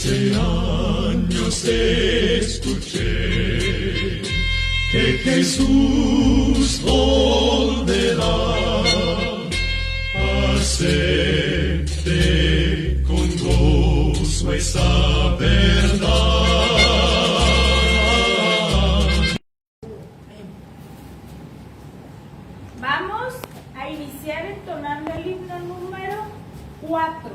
Hace años escuché que Jesús volverá. Acepte con gozo esa verdad. Vamos a iniciar entonando el himno número 4.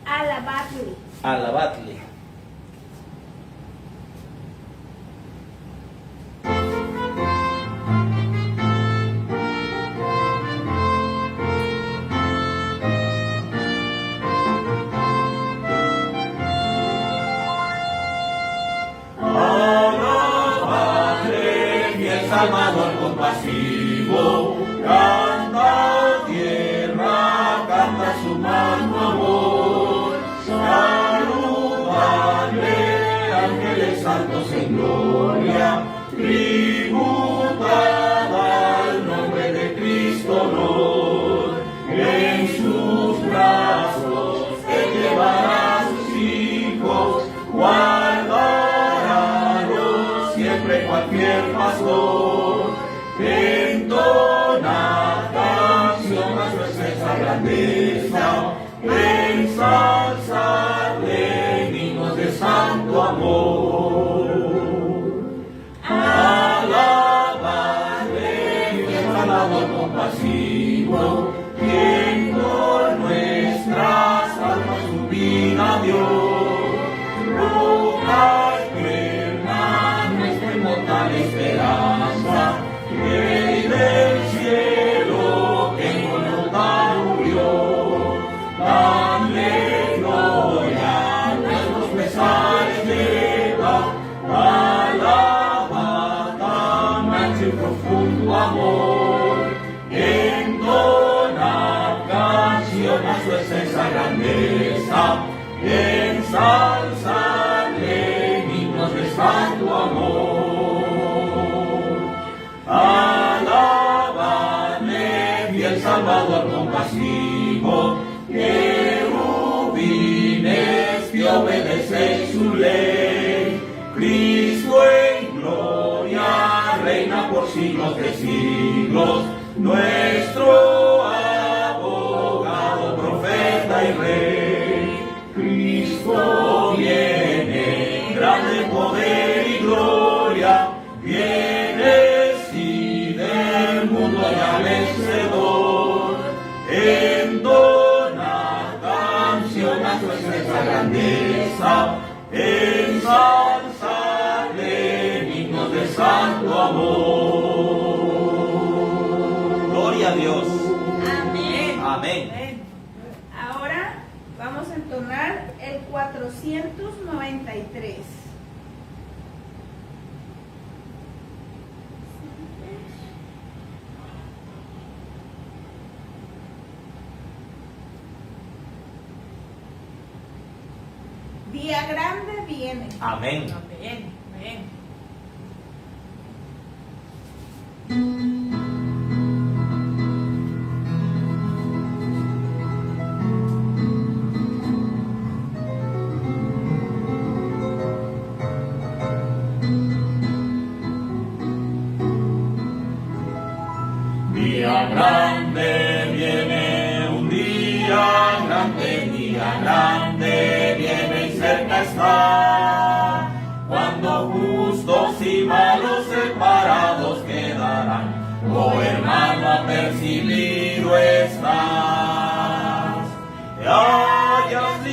Alabadle. Alabadle. Alabadle, fiel Salvador compasivo, canta tierra, canta su manto amor. Saludadle, ángeles santos en gloria, tributad al nombre de Cristo honor. En sus brazos Él llevará a sus hijos, guardarálos siempre cualquier pastor. Entona canción a su excelsa grandeza, ensalzarle en himnos de santo amor. Alabadle, fiel Salvador compasivo, quien por nuestras almas su vida dio. Roca eterna, nuestra inmortal esperanza, Rey del cielo, que en Golgotha murió. Dale gloria, nuestros pesares lleva, alabada, manso y profundo amor. Entona canción a su excelsa grandeza, ensalzarle en himnos de santo amor. Alabadle, fiel Salvador compasivo, querubines que obedecen su ley. Cristo en gloria reina por siglos de siglos, nuestro abogado, profeta y rey. Cristo viene, grande poder y gloria, viene sí del mundo ya vencedor. Entona canción a su excelsa grandeza, ensalzarle en himnos de santo amor. Gloria a Dios. Amén. Amén. Ahora vamos a entonar el 493. Día grande viene. Amén. Amén. Amén. Día grande viene, un día grande viene y cerca está, cuando justos y malos separados quedarán. Oh hermano, apercibido estás. Te hallas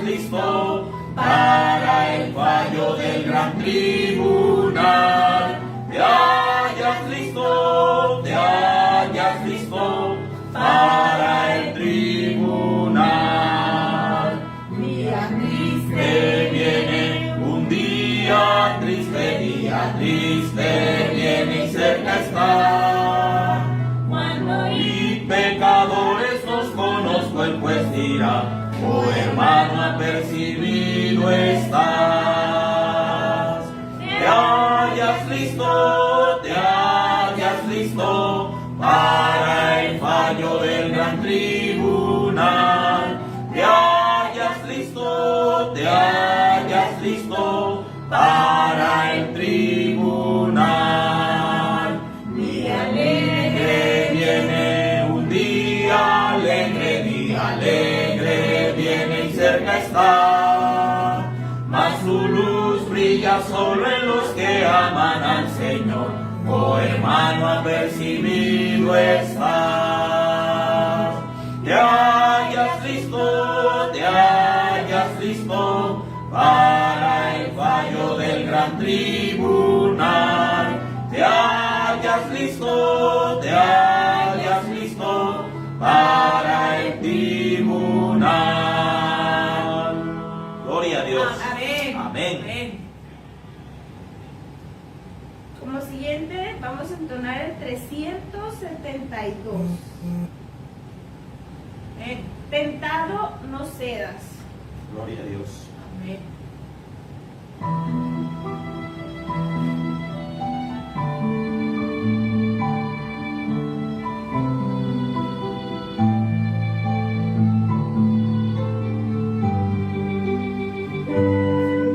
listo para el fallo del gran tribunal. Te hallas listo para el tribunal. Día triste viene, un día triste viene y cerca está. Cuando y pecadores nos conozco, el juez dirá, oh hermano, apercibido estás. Te hallas listo para el fallo del gran tribunal. Te haya solo en los que aman al Señor, oh hermano, apercibido estás. Te hallas listo para el fallo del gran tribunal. Te hallas listo para el tribunal. Gloria a Dios. Amén. Amén. Como siguiente, vamos a entonar el 372. Tentado no cedas. Gloria a Dios. Amén.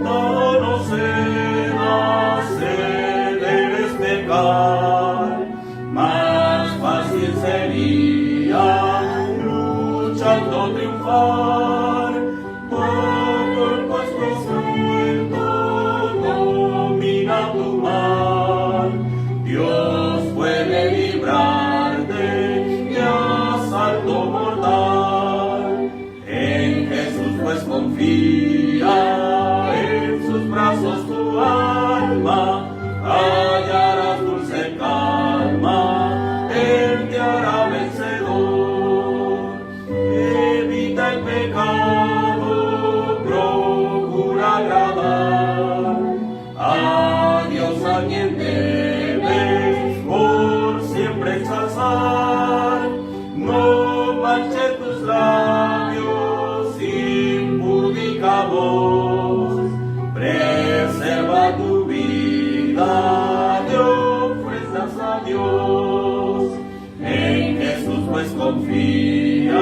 No cedas, debes pecar, más fácil sería luchando triunfar. Cuando el puesto suelto domina tu mal, Dios puede librarte de asalto mortal. En Jesús pues confía, en sus brazos tu alma hallarás dulce calma, Él te hará vencedor. Evita el pecado, procura agradar a Dios, a quien debes por siempre exaltar. No manches tus labios impúdica voz, preserva tu vida, te ofrezcas a Dios. En Jesús pues confía,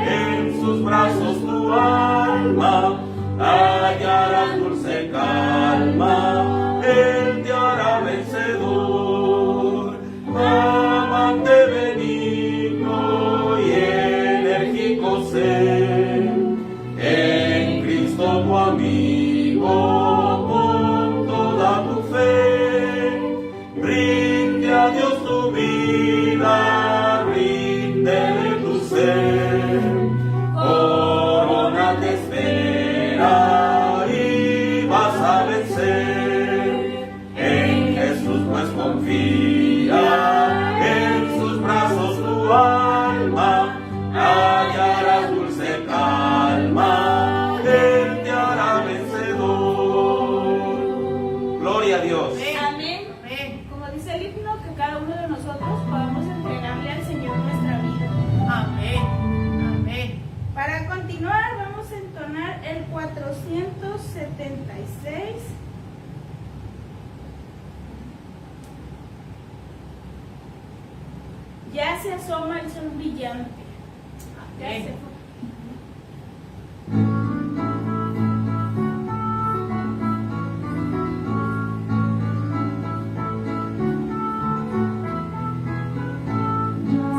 en sus brazos tu alma hallarás dulce calma, Él te hará vencedor. Amante benigno y enérgico ser, en Cristo tu amigo con toda tu fe. Rinde a Dios tu vida, ríndele tu ser. Corona te espera y vas a vencer. En Jesús pues confía, en sus brazos tu alma hallarás dulce calma, Él te hará vencedor. Gloria a Dios. Amén. Como dice el himno, que cada uno de nosotros podamos entregarle al Señor nuestra vida. Amén. Amén. Para continuar, vamos a entonar el 476. Ya se asoma el sol brillante. Ya Amén. se fue.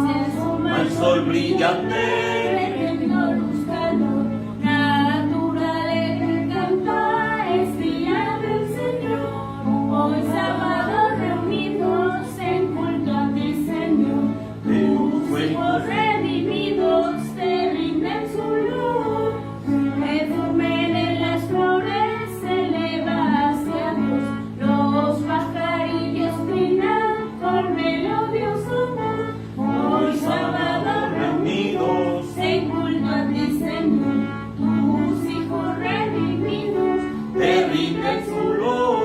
Se asoma Al sol brillante, tremendo luz calor, naturaleza canta, es día del Señor. Hoy sábado reunidos en culto a ti, Señor. Tus hijos redimidos te rinden su luz. Perfumen en las flores se eleva hacia Dios. Los pajarillos trinan con melodioso voz. Hoy sábado reunidos en culto a ti, Señor. Tus hijos redimidos te rinden su luz.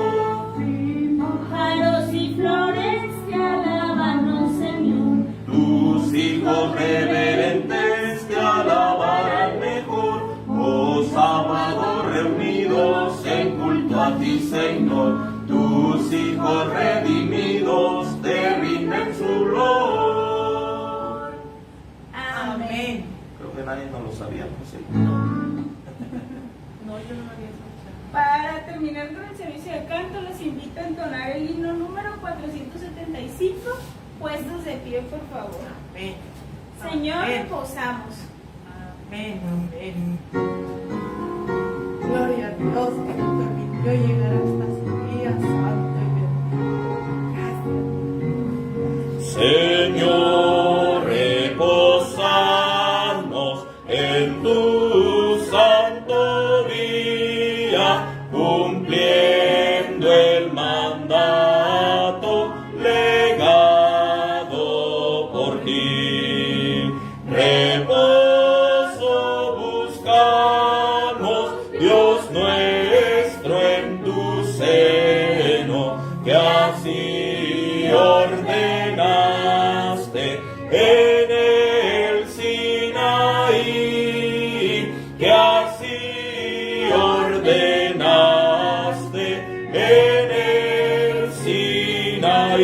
pájaros y flores te alaban, oh Señor. Tus hijos reverentes te alabarán mejor. Oh sábado reunidos en culto a ti, Señor. Tus hijos redimidos te rinden su lor. Amén. Creo que nadie nos lo sabía, ¿no? Sí. No, yo no lo había escuchado. Para terminar con el servicio de canto, los invito a entonar el himno número 475, puestos de pie, por favor. Amén. Señor, Amén. reposamos. Amén. Amén. Gloria a Dios que nos permitió llegar hasta Señor, reposamos en tu santo día, cumpliendo el mandato legado por ti. Reposo buscamos, Dios nuestro, en tu seno, que así ordenaste en el Sinaí, que así ordenaste en el Sinaí.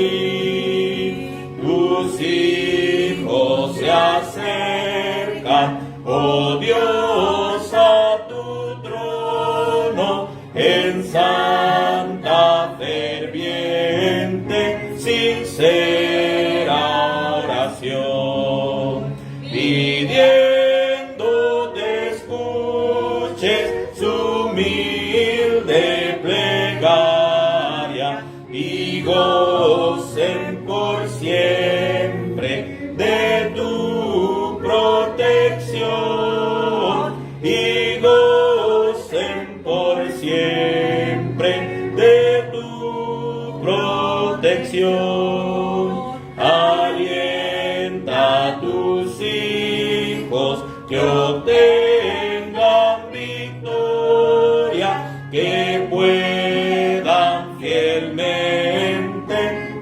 Tus hijos se acercan, oh Dios, a tu trono, en santa, ferviente, sincera oración, pidiendo te escuches su humilde plegaria y gocen por siempre de tu protección, y gocen por siempre de tu protección. Alienta a tus hijos que obtengan victoria, que puedan fielmente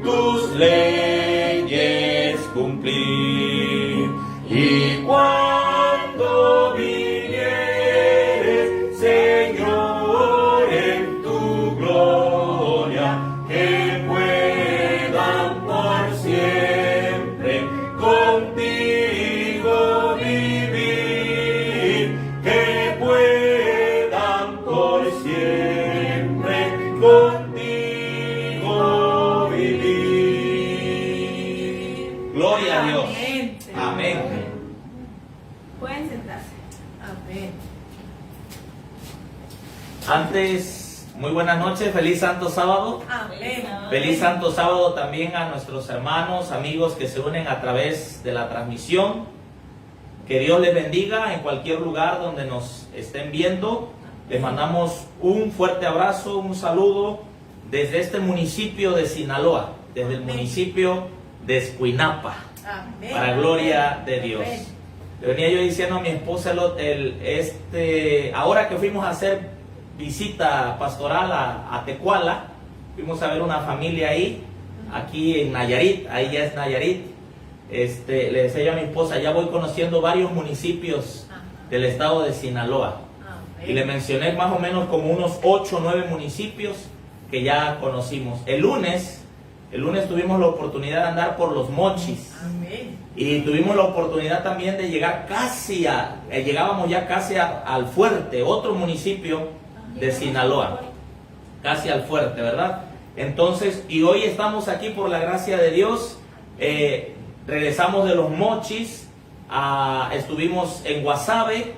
tus leyes cumplir. Y cuando vinieres, Señor, en tu gloria, que puedan por siempre contigo vivir, que puedan por siempre contigo vivir. Gloria a Dios. Amén. Amén. Pueden sentarse. Amén. Antes, muy buenas noches, feliz Santo Sábado. Amén. Feliz Santo Sábado también a nuestros hermanos, amigos que se unen a través de la transmisión. Que Dios les bendiga en cualquier lugar donde nos estén viendo. Les mandamos un fuerte abrazo, un saludo desde este municipio de Sinaloa, desde el municipio de Escuinapa, Amén. para gloria de Dios. Amén. Le venía yo diciendo a mi esposa ahora que fuimos a hacer visita pastoral a Tecuala, fuimos a ver una familia ahí, aquí en Nayarit, ahí ya es Nayarit. Le decía yo a mi esposa, ya voy conociendo varios municipios del estado de Sinaloa. Amén. Y le mencioné más o menos como unos 8 o 9 municipios que ya conocimos. El lunes tuvimos la oportunidad de andar por Los Mochis. Amén. Y tuvimos la oportunidad también de llegar llegábamos ya casi al Fuerte, otro municipio de Sinaloa, casi al Fuerte, ¿verdad? Entonces, y hoy estamos aquí por la gracia de Dios. Regresamos de Los Mochis, estuvimos en Guasave,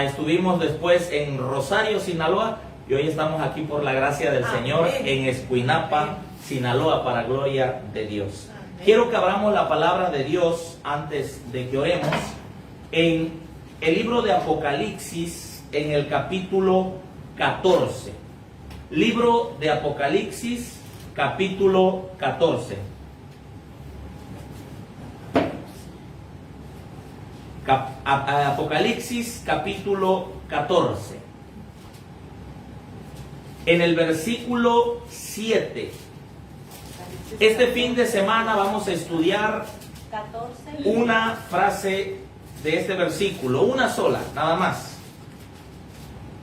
estuvimos después en Rosario, Sinaloa, y hoy estamos aquí por la gracia del Señor en Escuinapa, Sinaloa, para gloria de Dios. Quiero que abramos la palabra de Dios antes de que oremos en el libro de Apocalipsis, en el capítulo 14. Libro de Apocalipsis, capítulo 14. Apocalipsis, capítulo 14. En el versículo 7. Este fin de semana vamos a estudiar 14. una frase de este versículo, una sola, nada más.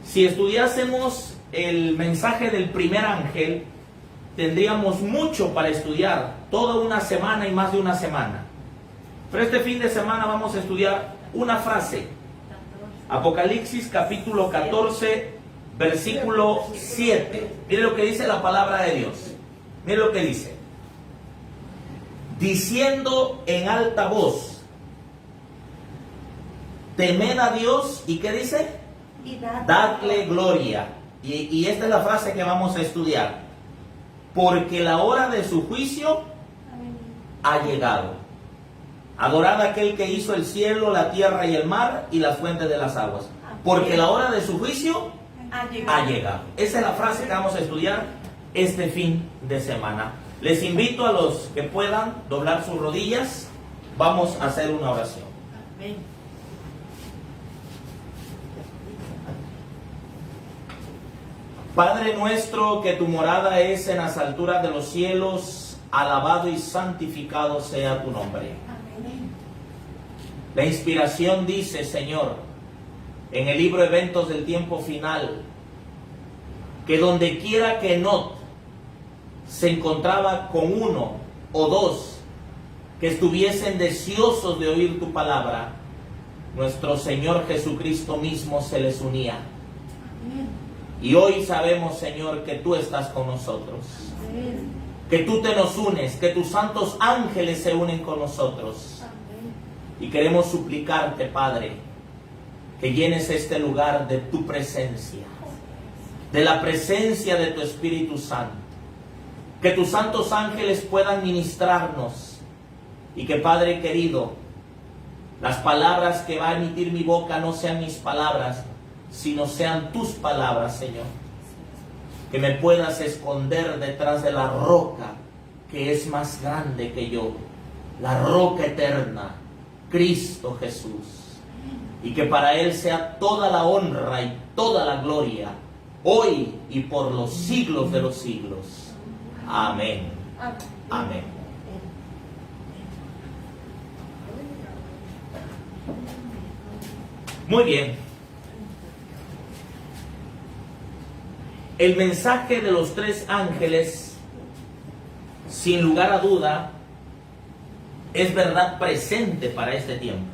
Si estudiásemos el mensaje del primer ángel, tendríamos mucho para estudiar, toda una semana y más de una semana. Pero este fin de semana vamos a estudiar una frase. Apocalipsis capítulo 14, versículo 7. Mire lo que dice la palabra de Dios. Mire lo que dice. Diciendo en alta voz, temed a Dios, ¿y qué dice? Y Dadle gloria. Y esta es la frase que vamos a estudiar. porque la hora de su juicio ha llegado. Adorad a aquel que hizo el cielo, la tierra y el mar y las fuentes de las aguas, porque la hora de su juicio ha llegado. Esa es la frase que vamos a estudiar este fin de semana. Les invito a los que puedan doblar sus rodillas. Vamos a hacer una oración. Amén. Padre nuestro, que tu morada es en las alturas de los cielos, alabado y santificado sea tu nombre. La inspiración dice, Señor, en el libro Eventos del Tiempo Final, que donde quiera que Enoc se encontraba con uno o dos que estuviesen deseosos de oír tu palabra, nuestro Señor Jesucristo mismo se les unía. Y hoy sabemos, Señor, que tú estás con nosotros, que tú te nos unes, que tus santos ángeles se unen con nosotros. Y queremos suplicarte, Padre, que llenes este lugar de tu presencia, de la presencia de tu Espíritu Santo, que tus santos ángeles puedan ministrarnos y que, Padre querido, las palabras que va a emitir mi boca no sean mis palabras, sino sean tus palabras, Señor. Que me puedas esconder detrás de la roca que es más grande que yo, la roca eterna, Cristo Jesús. Y que para Él sea toda la honra y toda la gloria, hoy y por los siglos de los siglos. Amén. Amén. Muy bien. El mensaje de los tres ángeles, sin lugar a duda, es verdad presente para este tiempo.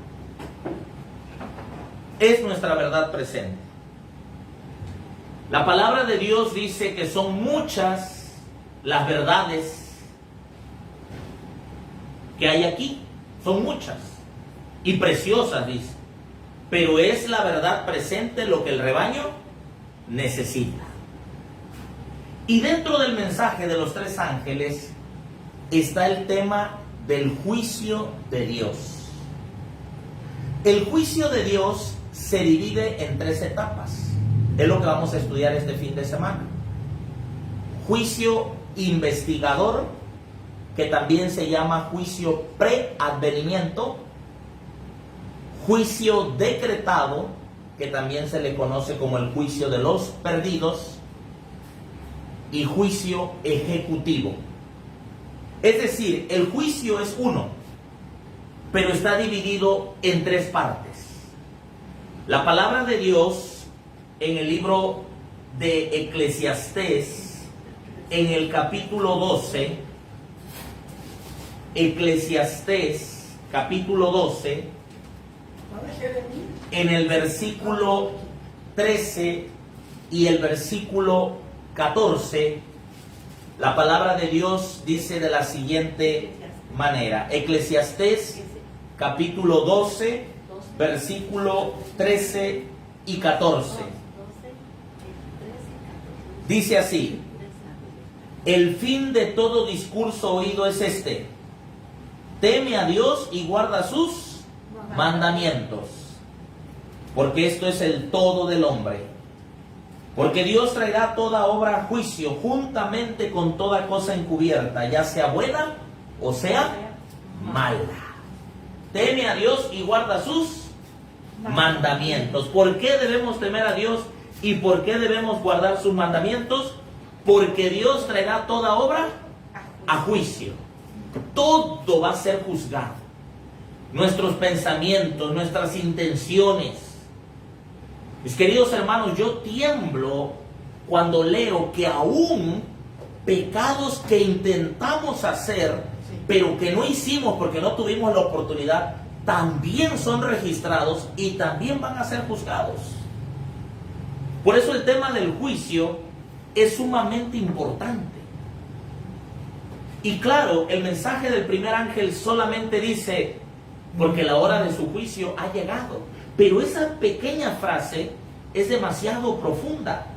Es nuestra verdad presente. La palabra de Dios dice que son muchas las verdades que hay aquí. Son muchas y preciosas, dice. Pero es la verdad presente lo que el rebaño necesita. Y dentro del mensaje de los tres ángeles está el tema del juicio de Dios. El juicio de Dios se divide en tres etapas. Es lo que vamos a estudiar este fin de semana. Juicio investigador, que también se llama juicio preadvenimiento. Juicio decretado, que también se le conoce como el juicio de los perdidos. Y juicio ejecutivo. Es decir, el juicio es uno, pero está dividido en tres partes. La palabra de Dios en el libro de Eclesiastés, en el capítulo 12, Eclesiastés capítulo 12, en el versículo 13 y el versículo 14, la palabra de Dios dice de la siguiente manera. Eclesiastés capítulo 12, versículo 13 y 14. Dice así: el fin de todo discurso oído es este: teme a Dios y guarda sus mandamientos, porque esto es el todo del hombre. Porque Dios traerá toda obra a juicio, juntamente con toda cosa encubierta, ya sea buena o sea mala. Teme a Dios y guarda sus mandamientos. ¿Por qué debemos temer a Dios y por qué debemos guardar sus mandamientos? Porque Dios traerá toda obra a juicio. Todo va a ser juzgado. Nuestros pensamientos, nuestras intenciones. Mis queridos hermanos, yo tiemblo cuando leo que aún pecados que intentamos hacer, pero que no hicimos porque no tuvimos la oportunidad, también son registrados y también van a ser juzgados. Por eso el tema del juicio es sumamente importante. Y claro, el mensaje del primer ángel solamente dice, porque la hora de su juicio ha llegado. Pero esa pequeña frase es demasiado profunda.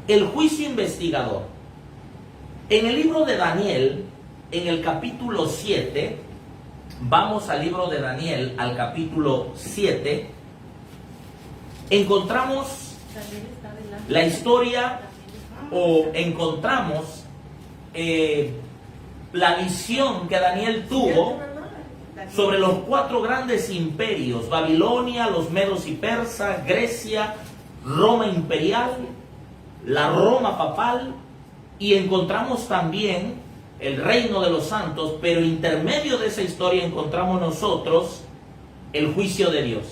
El juicio investigador. En el libro de Daniel, en el capítulo 7, vamos al libro de Daniel, al capítulo 7, encontramos Daniel está adelante. la historia o encontramos la visión que Daniel tuvo sobre los 4 grandes imperios: Babilonia, los medos y persas, Grecia, Roma imperial, la Roma papal, y encontramos también el reino de los santos, pero intermedio de esa historia encontramos nosotros el juicio de Dios.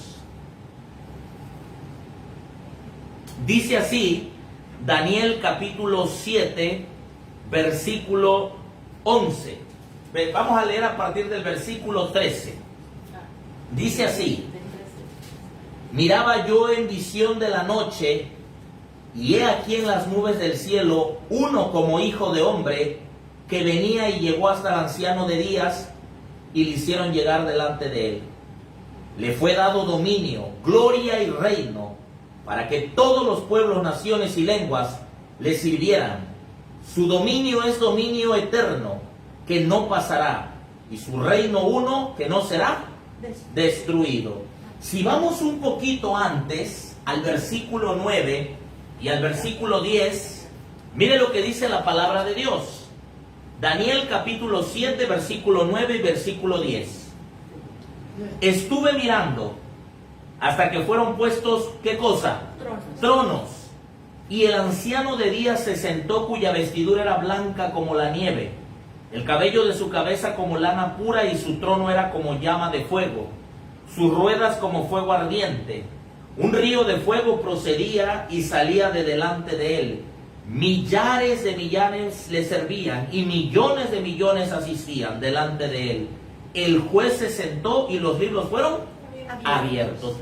Dice así Daniel capítulo 7, versículo 11. Vamos a leer a partir del versículo 13. Dice así: miraba yo en visión de la noche, y he aquí en las nubes del cielo uno como hijo de hombre, que venía y llegó hasta el anciano de días, y le hicieron llegar delante de él. Le fue dado dominio, gloria y reino, para que todos los pueblos, naciones y lenguas le sirvieran. Su dominio es dominio eterno, que no pasará, y su reino uno, que no será destruido. Si vamos un poquito antes, al versículo 9 y al versículo 10, mire lo que dice la palabra de Dios. Daniel capítulo 7, versículo 9 y versículo 10. Estuve mirando hasta que fueron puestos, ¿qué cosa? Tronos. Y el anciano de días se sentó, cuya vestidura era blanca como la nieve, el cabello de su cabeza como lana pura, y su trono era como llama de fuego, sus ruedas como fuego ardiente. Un río de fuego procedía y salía de delante de él. Millares de millares le servían, y millones de millones asistían delante de él. El juez se sentó y los libros fueron abiertos.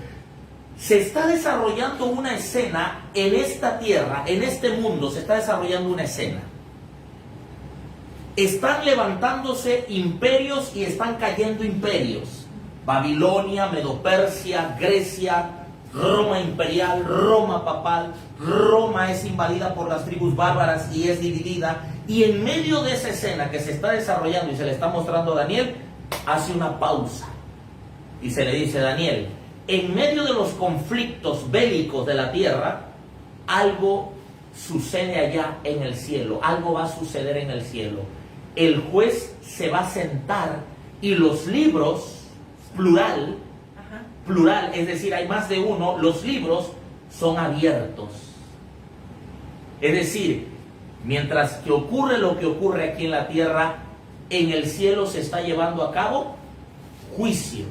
Se está desarrollando una escena en esta tierra, en este mundo, se está desarrollando una escena. Están levantándose imperios y están cayendo imperios. Babilonia, Medo-Persia, Grecia, Roma imperial, Roma papal. Roma es invadida por las tribus bárbaras y es dividida. Y en medio de esa escena que se está desarrollando y se le está mostrando a Daniel, hace una pausa y se le dice: Daniel, en medio de los conflictos bélicos de la tierra, algo sucede allá en el cielo, algo va a suceder en el cielo. El juez se va a sentar y los libros, plural, es decir, hay más de uno, los libros son abiertos. Es decir, mientras que ocurre lo que ocurre aquí en la tierra, en el cielo se está llevando a cabo juicio.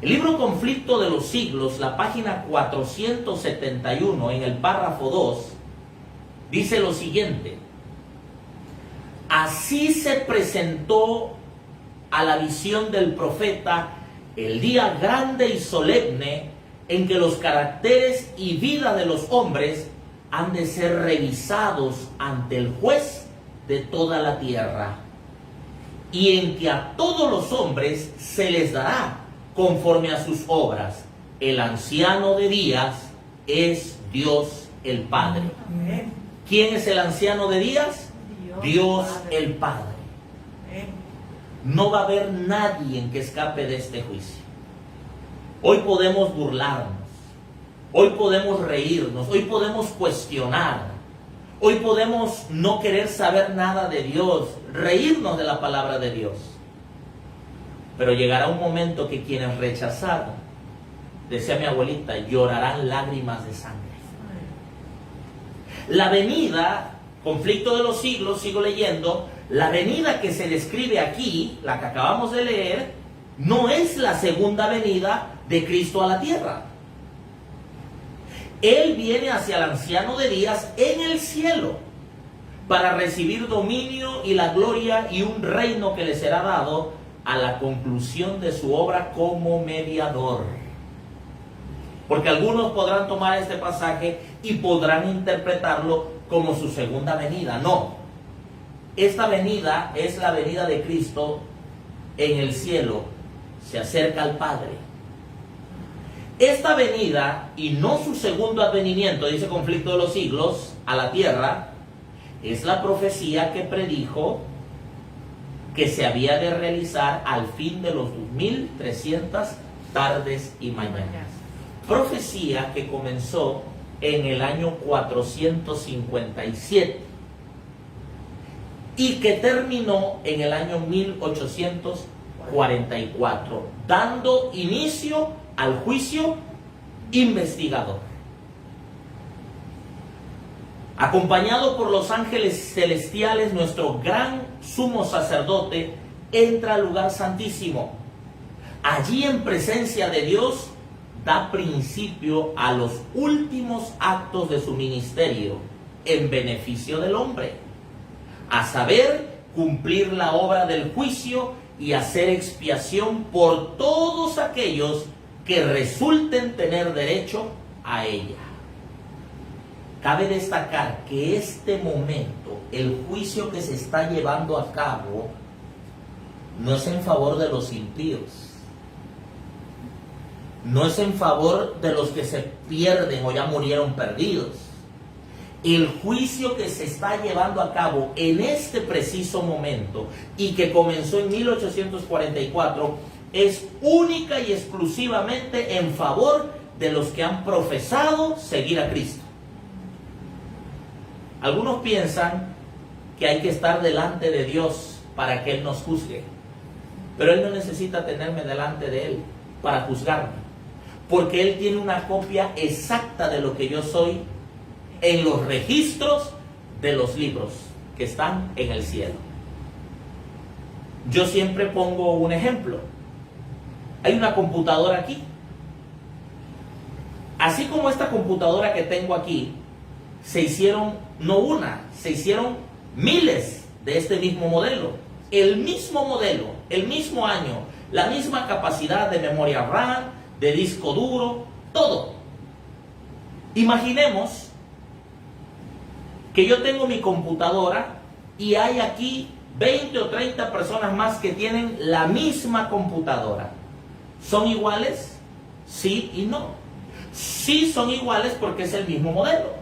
El libro Conflicto de los Siglos, la página 471, en el párrafo 2, dice lo siguiente: así se presentó a la visión del profeta el día grande y solemne en que los caracteres y vida de los hombres han de ser revisados ante el juez de toda la tierra, y en que a todos los hombres se les dará conforme a sus obras. El anciano de días es Dios el Padre. Amén. ¿Quién es el anciano de días? Dios Padre. el Padre. Amén. No va a haber nadie que escape de este juicio. Hoy podemos burlarnos, hoy podemos reírnos, hoy podemos cuestionar, hoy podemos no querer saber nada de Dios, reírnos de la palabra de Dios. Pero llegará un momento que quienes rechazaron, decía mi abuelita, llorarán lágrimas de sangre. La venida, conflicto de los siglos, sigo leyendo, la venida que se describe aquí, la que acabamos de leer, no es la segunda venida de Cristo a la tierra. Él viene hacia el anciano de días en el cielo para recibir dominio y la gloria y un reino que le será dado a la conclusión de su obra como mediador. Porque algunos podrán tomar este pasaje y podrán interpretarlo como su segunda venida. No. Esta venida es la venida de Cristo en el cielo. Se acerca al Padre. Esta venida, y no su segundo advenimiento, dice Conflicto de los Siglos, a la tierra, Es la profecía que predijo que se había de realizar al fin de los 2300 tardes y mañanas. Profecía que comenzó en el año 457 y que terminó en el año 1844, dando inicio al juicio investigador. Acompañado por los ángeles celestiales, nuestro gran sumo sacerdote entra al lugar santísimo. Allí, en presencia de Dios, da principio a los últimos actos de su ministerio en beneficio del hombre, a saber, cumplir la obra del juicio y hacer expiación por todos aquellos que resulten tener derecho a ella. Cabe destacar que este momento, el juicio que se está llevando a cabo, no es en favor de los impíos, no es en favor de los que se pierden o ya murieron perdidos. El juicio que se está llevando a cabo en este preciso momento y que comenzó en 1844 es única y exclusivamente en favor de los que han profesado seguir a Cristo. Algunos piensan que hay que estar delante de Dios para que Él nos juzgue, pero Él no necesita tenerme delante de Él para juzgarme, porque Él tiene una copia exacta de lo que yo soy en los registros de los libros que están en el cielo. Yo siempre pongo un ejemplo. Hay una computadora aquí. Así como esta computadora que tengo aquí, se hicieron, no una, se hicieron miles de este mismo modelo. El mismo modelo, el mismo año, la misma capacidad de memoria RAM, de disco duro, todo. Imaginemos que yo tengo mi computadora y hay aquí 20 o 30 personas más que tienen la misma computadora. ¿Son iguales? Sí y no. Sí son iguales porque es el mismo modelo.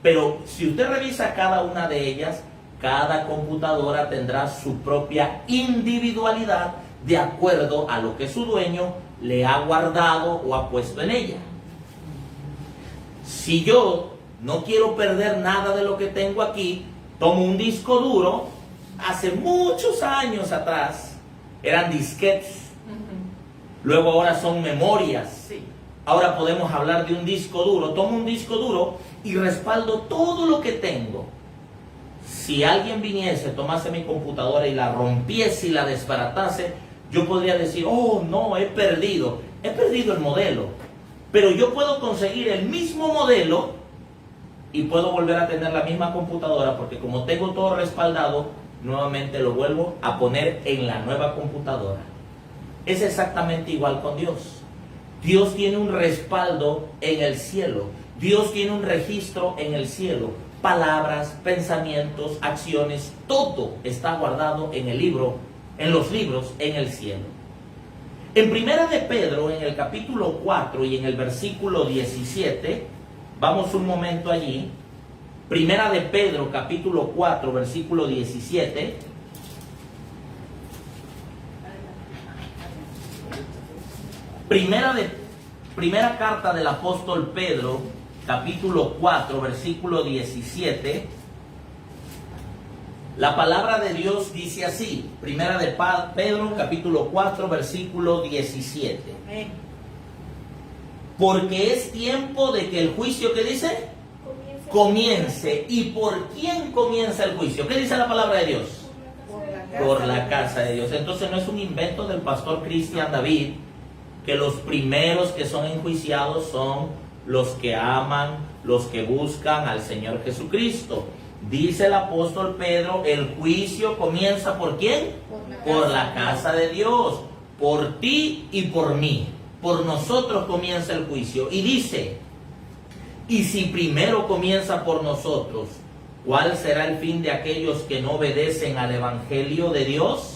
Pero si usted revisa cada una de ellas, cada computadora tendrá su propia individualidad de acuerdo a lo que su dueño le ha guardado o ha puesto en ella. Si yo no quiero perder nada de lo que tengo aquí, tomo un disco duro. Hace muchos años atrás eran disquetes, luego ahora son memorias. Sí. Ahora podemos hablar de un disco duro. Tomo un disco duro y respaldo todo lo que tengo. Si alguien viniese, tomase mi computadora y la rompiese y la desbaratase, yo podría decir, oh no, he perdido el modelo. Pero yo puedo conseguir el mismo modelo y puedo volver a tener la misma computadora, porque como tengo todo respaldado, nuevamente lo vuelvo a poner en la nueva computadora. Es exactamente igual con Dios. Dios tiene un respaldo en el cielo. Dios tiene un registro en el cielo. Palabras, pensamientos, acciones, todo está guardado en el libro, en los libros en el cielo. En Primera de Pedro, en el capítulo 4 y en el versículo 17, vamos un momento allí. Primera de Pedro, capítulo 4, versículo 17. Primera carta del apóstol Pedro, capítulo 4, versículo 17. La palabra de Dios dice así. Primera de Pedro, capítulo 4, versículo 17. Porque es tiempo de que el juicio, ¿qué dice? Comience. ¿Y por quién comienza el juicio? ¿Qué dice la palabra de Dios? Por la casa de Dios. Entonces no es un invento del pastor Cristian David, que los primeros que son enjuiciados son los que aman, los que buscan al Señor Jesucristo. Dice el apóstol Pedro, el juicio comienza ¿por quién? Por la casa de Dios, por ti y por mí. Por nosotros comienza el juicio. Y dice, y si primero comienza por nosotros, ¿cuál será el fin de aquellos que no obedecen al evangelio de Dios?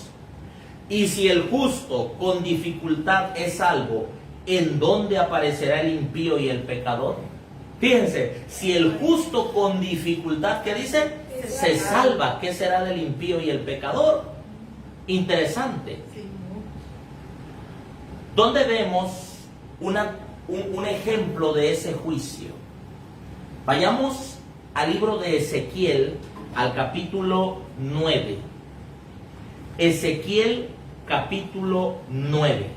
Y si el justo con dificultad es salvo, ¿en dónde aparecerá el impío y el pecador? Fíjense, si el justo con dificultad, ¿qué dice? se salva. ¿Qué será del impío y el pecador? Interesante. Sí. ¿Dónde vemos un ejemplo de ese juicio? Vayamos al libro de Ezequiel, al capítulo 9. Ezequiel, capítulo 9.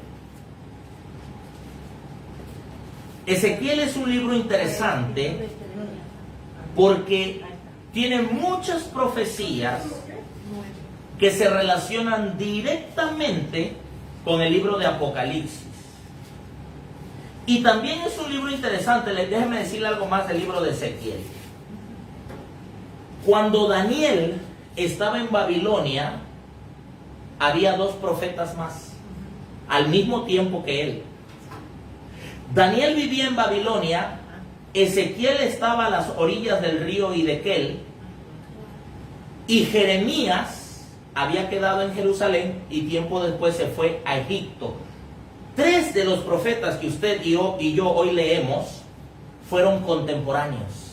Ezequiel es un libro interesante porque tiene muchas profecías que se relacionan directamente con el libro de Apocalipsis. Y también es un libro interesante. Déjenme decirle algo más del libro de Ezequiel. Cuando Daniel estaba en Babilonia, había 2 profetas más, al mismo tiempo que él. Daniel vivía en Babilonia, Ezequiel estaba a las orillas del río Hidekel, y Jeremías había quedado en Jerusalén y tiempo después se fue a Egipto. 3 de los profetas que usted y yo hoy leemos fueron contemporáneos.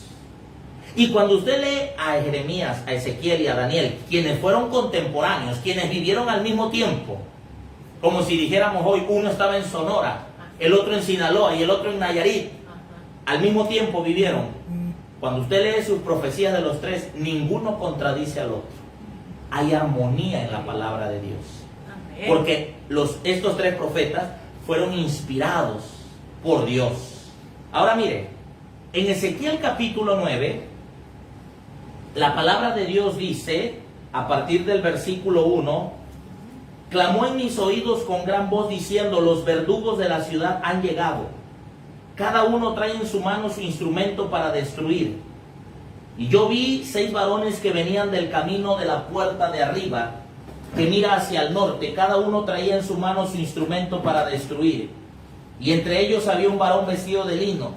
Y cuando usted lee a Jeremías, a Ezequiel y a Daniel, quienes fueron contemporáneos, quienes vivieron al mismo tiempo, como si dijéramos hoy, uno estaba en Sonora, el otro en Sinaloa y el otro en Nayarit, al mismo tiempo vivieron. Cuando usted lee sus profecías de los 3, ninguno contradice al otro. Hay armonía en la palabra de Dios. Porque estos 3 profetas fueron inspirados por Dios. Ahora mire, en Ezequiel capítulo 9, la palabra de Dios dice, a partir del versículo 1, clamó en mis oídos con gran voz diciendo, los verdugos de la ciudad han llegado. Cada uno trae en su mano su instrumento para destruir. Y yo vi 6 varones que venían del camino de la puerta de arriba, que mira hacia el norte. Cada uno traía en su mano su instrumento para destruir. Y entre ellos había un varón vestido de lino,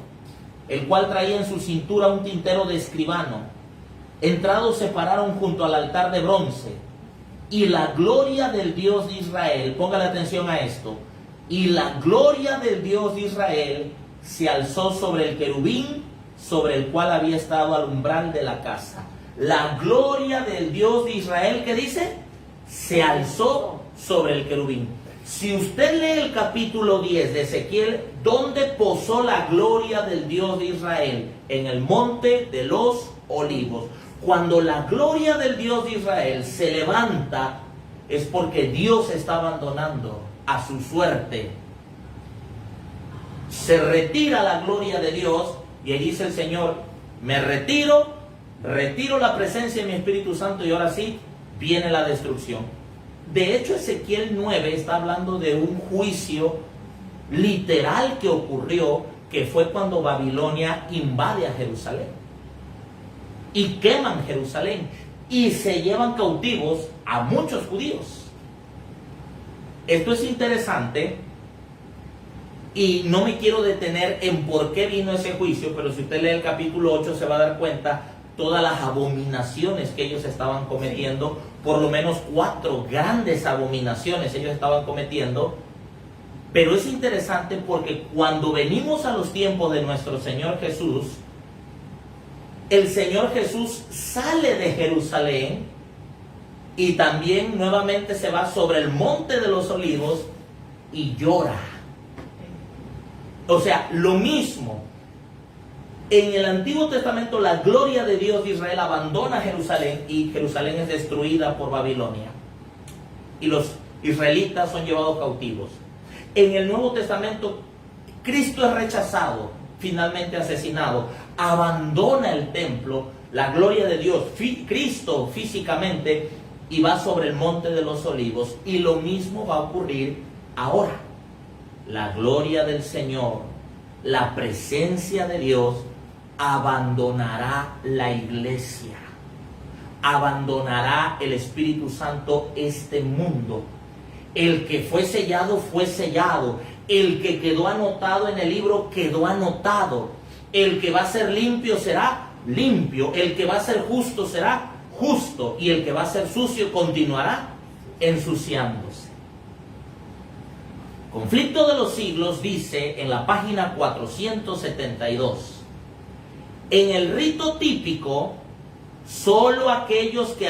el cual traía en su cintura un tintero de escribano. Entrados se pararon junto al altar de bronce. Y la gloria del Dios de Israel, póngale atención a esto, y la gloria del Dios de Israel se alzó sobre el querubín sobre el cual había estado al umbral de la casa. La gloria del Dios de Israel, ¿qué dice? Se alzó sobre el querubín. Si usted lee el capítulo 10 de Ezequiel, ¿dónde posó la gloria del Dios de Israel? En el monte de los olivos. Cuando la gloria del Dios de Israel se levanta, es porque Dios está abandonando a su suerte. Se retira la gloria de Dios y ahí dice el Señor, me retiro la presencia de mi Espíritu Santo y ahora sí viene la destrucción. De hecho, Ezequiel 9 está hablando de un juicio literal que ocurrió, que fue cuando Babilonia invade a Jerusalén y queman Jerusalén y se llevan cautivos a muchos judíos. Esto es interesante y no me quiero detener en por qué vino ese juicio, pero si usted lee el capítulo 8 se va a dar cuenta todas las abominaciones que ellos estaban cometiendo. Por lo menos 4 grandes abominaciones ellos estaban cometiendo. Pero es interesante porque cuando venimos a los tiempos de nuestro Señor Jesús, el Señor Jesús sale de Jerusalén y también nuevamente se va sobre el monte de los olivos y llora. O sea, lo mismo. En el Antiguo Testamento la gloria de Dios de Israel abandona Jerusalén y Jerusalén es destruida por Babilonia. Y los israelitas son llevados cautivos. En el Nuevo Testamento Cristo es rechazado, finalmente asesinado, abandona el templo, la gloria de Dios, Cristo físicamente, y va sobre el monte de los olivos. Y lo mismo va a ocurrir ahora. La gloria del Señor, la presencia de Dios, abandonará la iglesia, abandonará el Espíritu Santo este mundo. El que fue sellado, el que quedó anotado en el libro, quedó anotado. El que va a ser limpio será limpio, el que va a ser justo será justo, y el que va a ser sucio continuará ensuciándose. Conflicto de los siglos dice en la página 472, en el rito típico solo aquellos que se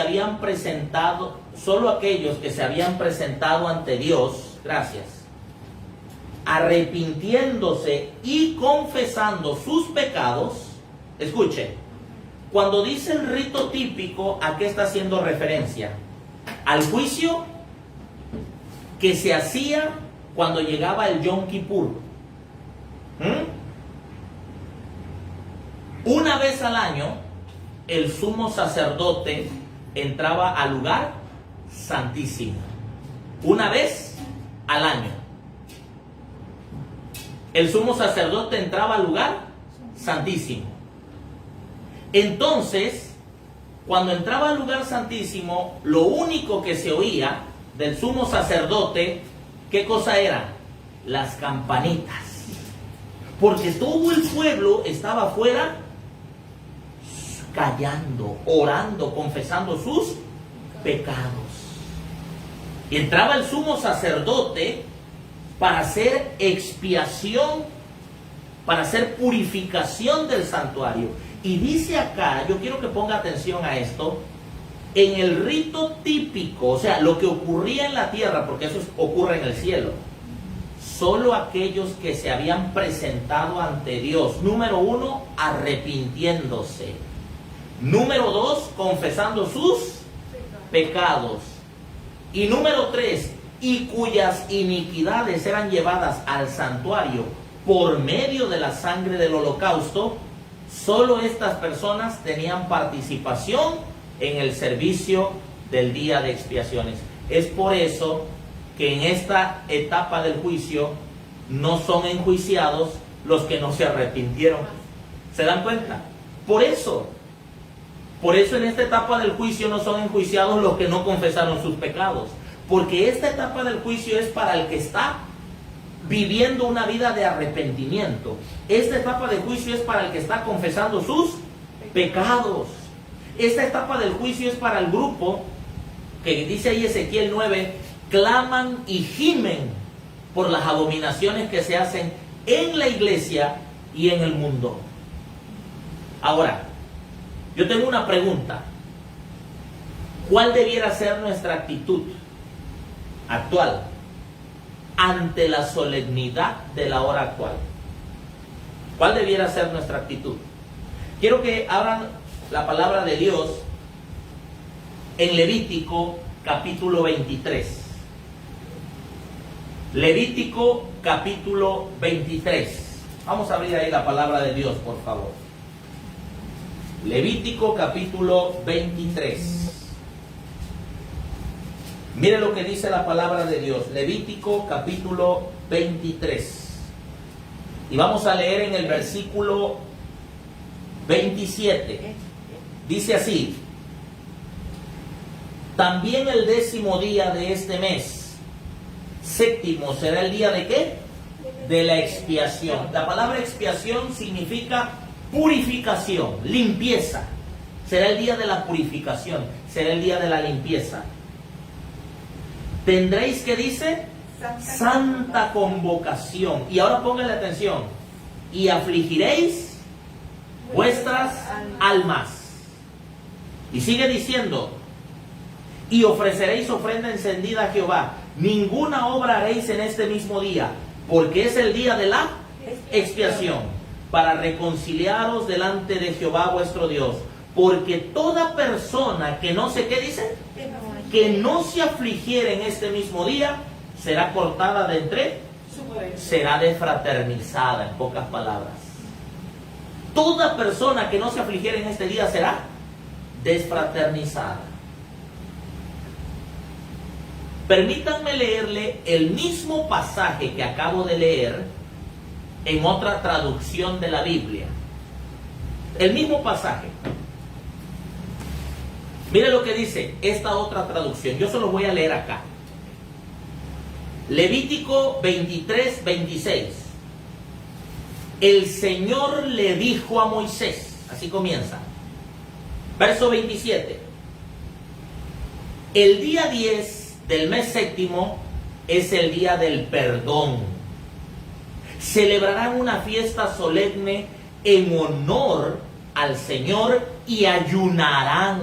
habían presentado ante Dios, gracias, arrepintiéndose y confesando sus pecados. Escuche, cuando dice el rito típico, ¿a qué está haciendo referencia? Al juicio que se hacía cuando llegaba el Yom Kippur. Una vez al año, el sumo sacerdote entraba al lugar santísimo. Una vez al año. El sumo sacerdote entraba al lugar santísimo. Entonces, cuando entraba al lugar santísimo, lo único que se oía del sumo sacerdote, ¿qué cosa era? Las campanitas. Porque todo el pueblo estaba afuera callando, orando, confesando sus pecados. Y entraba el sumo sacerdote para hacer expiación, para hacer purificación del santuario. Y dice acá, yo quiero que ponga atención a esto, en el rito típico, o sea, lo que ocurría en la tierra, porque eso ocurre en el cielo, solo aquellos que se habían presentado ante Dios, número 1, arrepintiéndose, número 2, confesando sus pecados, y número 3, y cuyas iniquidades eran llevadas al santuario por medio de la sangre del holocausto, solo estas personas tenían participación en el servicio del día de expiaciones. Es por eso que en esta etapa del juicio no son enjuiciados los que no se arrepintieron. ¿Se dan cuenta? Por eso en esta etapa del juicio no son enjuiciados los que no confesaron sus pecados. Porque esta etapa del juicio es para el que está viviendo una vida de arrepentimiento. Esta etapa de juicio es para el que está confesando sus pecados. Esta etapa del juicio es para el grupo que dice ahí Ezequiel 9, claman y gimen por las abominaciones que se hacen en la iglesia y en el mundo. Ahora, yo tengo una pregunta. ¿Cuál debiera ser nuestra actitud actual ante la solemnidad de la hora actual? ¿Cuál debiera ser nuestra actitud? Quiero que abran la palabra de Dios en Levítico capítulo 23. Levítico capítulo 23. Vamos a abrir ahí la palabra de Dios, por favor. Levítico capítulo 23. Mire lo que dice la palabra de Dios. Levítico capítulo 23. Y vamos a leer en el versículo 27. Dice así: también el 10º día de este mes, séptimo, será el día de ¿qué? De la expiación. La palabra expiación significa purificación, limpieza. Será el día de la purificación, será el día de la limpieza. Tendréis, ¿qué dice? Santa convocación. Y ahora pónganle atención. Y afligiréis vuestras almas. Y sigue diciendo: y ofreceréis ofrenda encendida a Jehová. Ninguna obra haréis en este mismo día, porque es el día de la expiación, para reconciliaros delante de Jehová vuestro Dios. Porque toda persona que no se, ¿qué dice? Que no se afligiere en este mismo día, será cortada de entre, será desfraternizada, en pocas palabras. Toda persona que no se afligiere en este día será desfraternizada. Permítanme leerle el mismo pasaje que acabo de leer en otra traducción de la Biblia. El mismo pasaje. Mire lo que dice esta otra traducción. Yo se lo voy a leer acá. Levítico 23, 26. El Señor le dijo a Moisés, así comienza. Verso 27. El día 10 del mes séptimo es el día del perdón. Celebrarán una fiesta solemne en honor al Señor y ayunarán.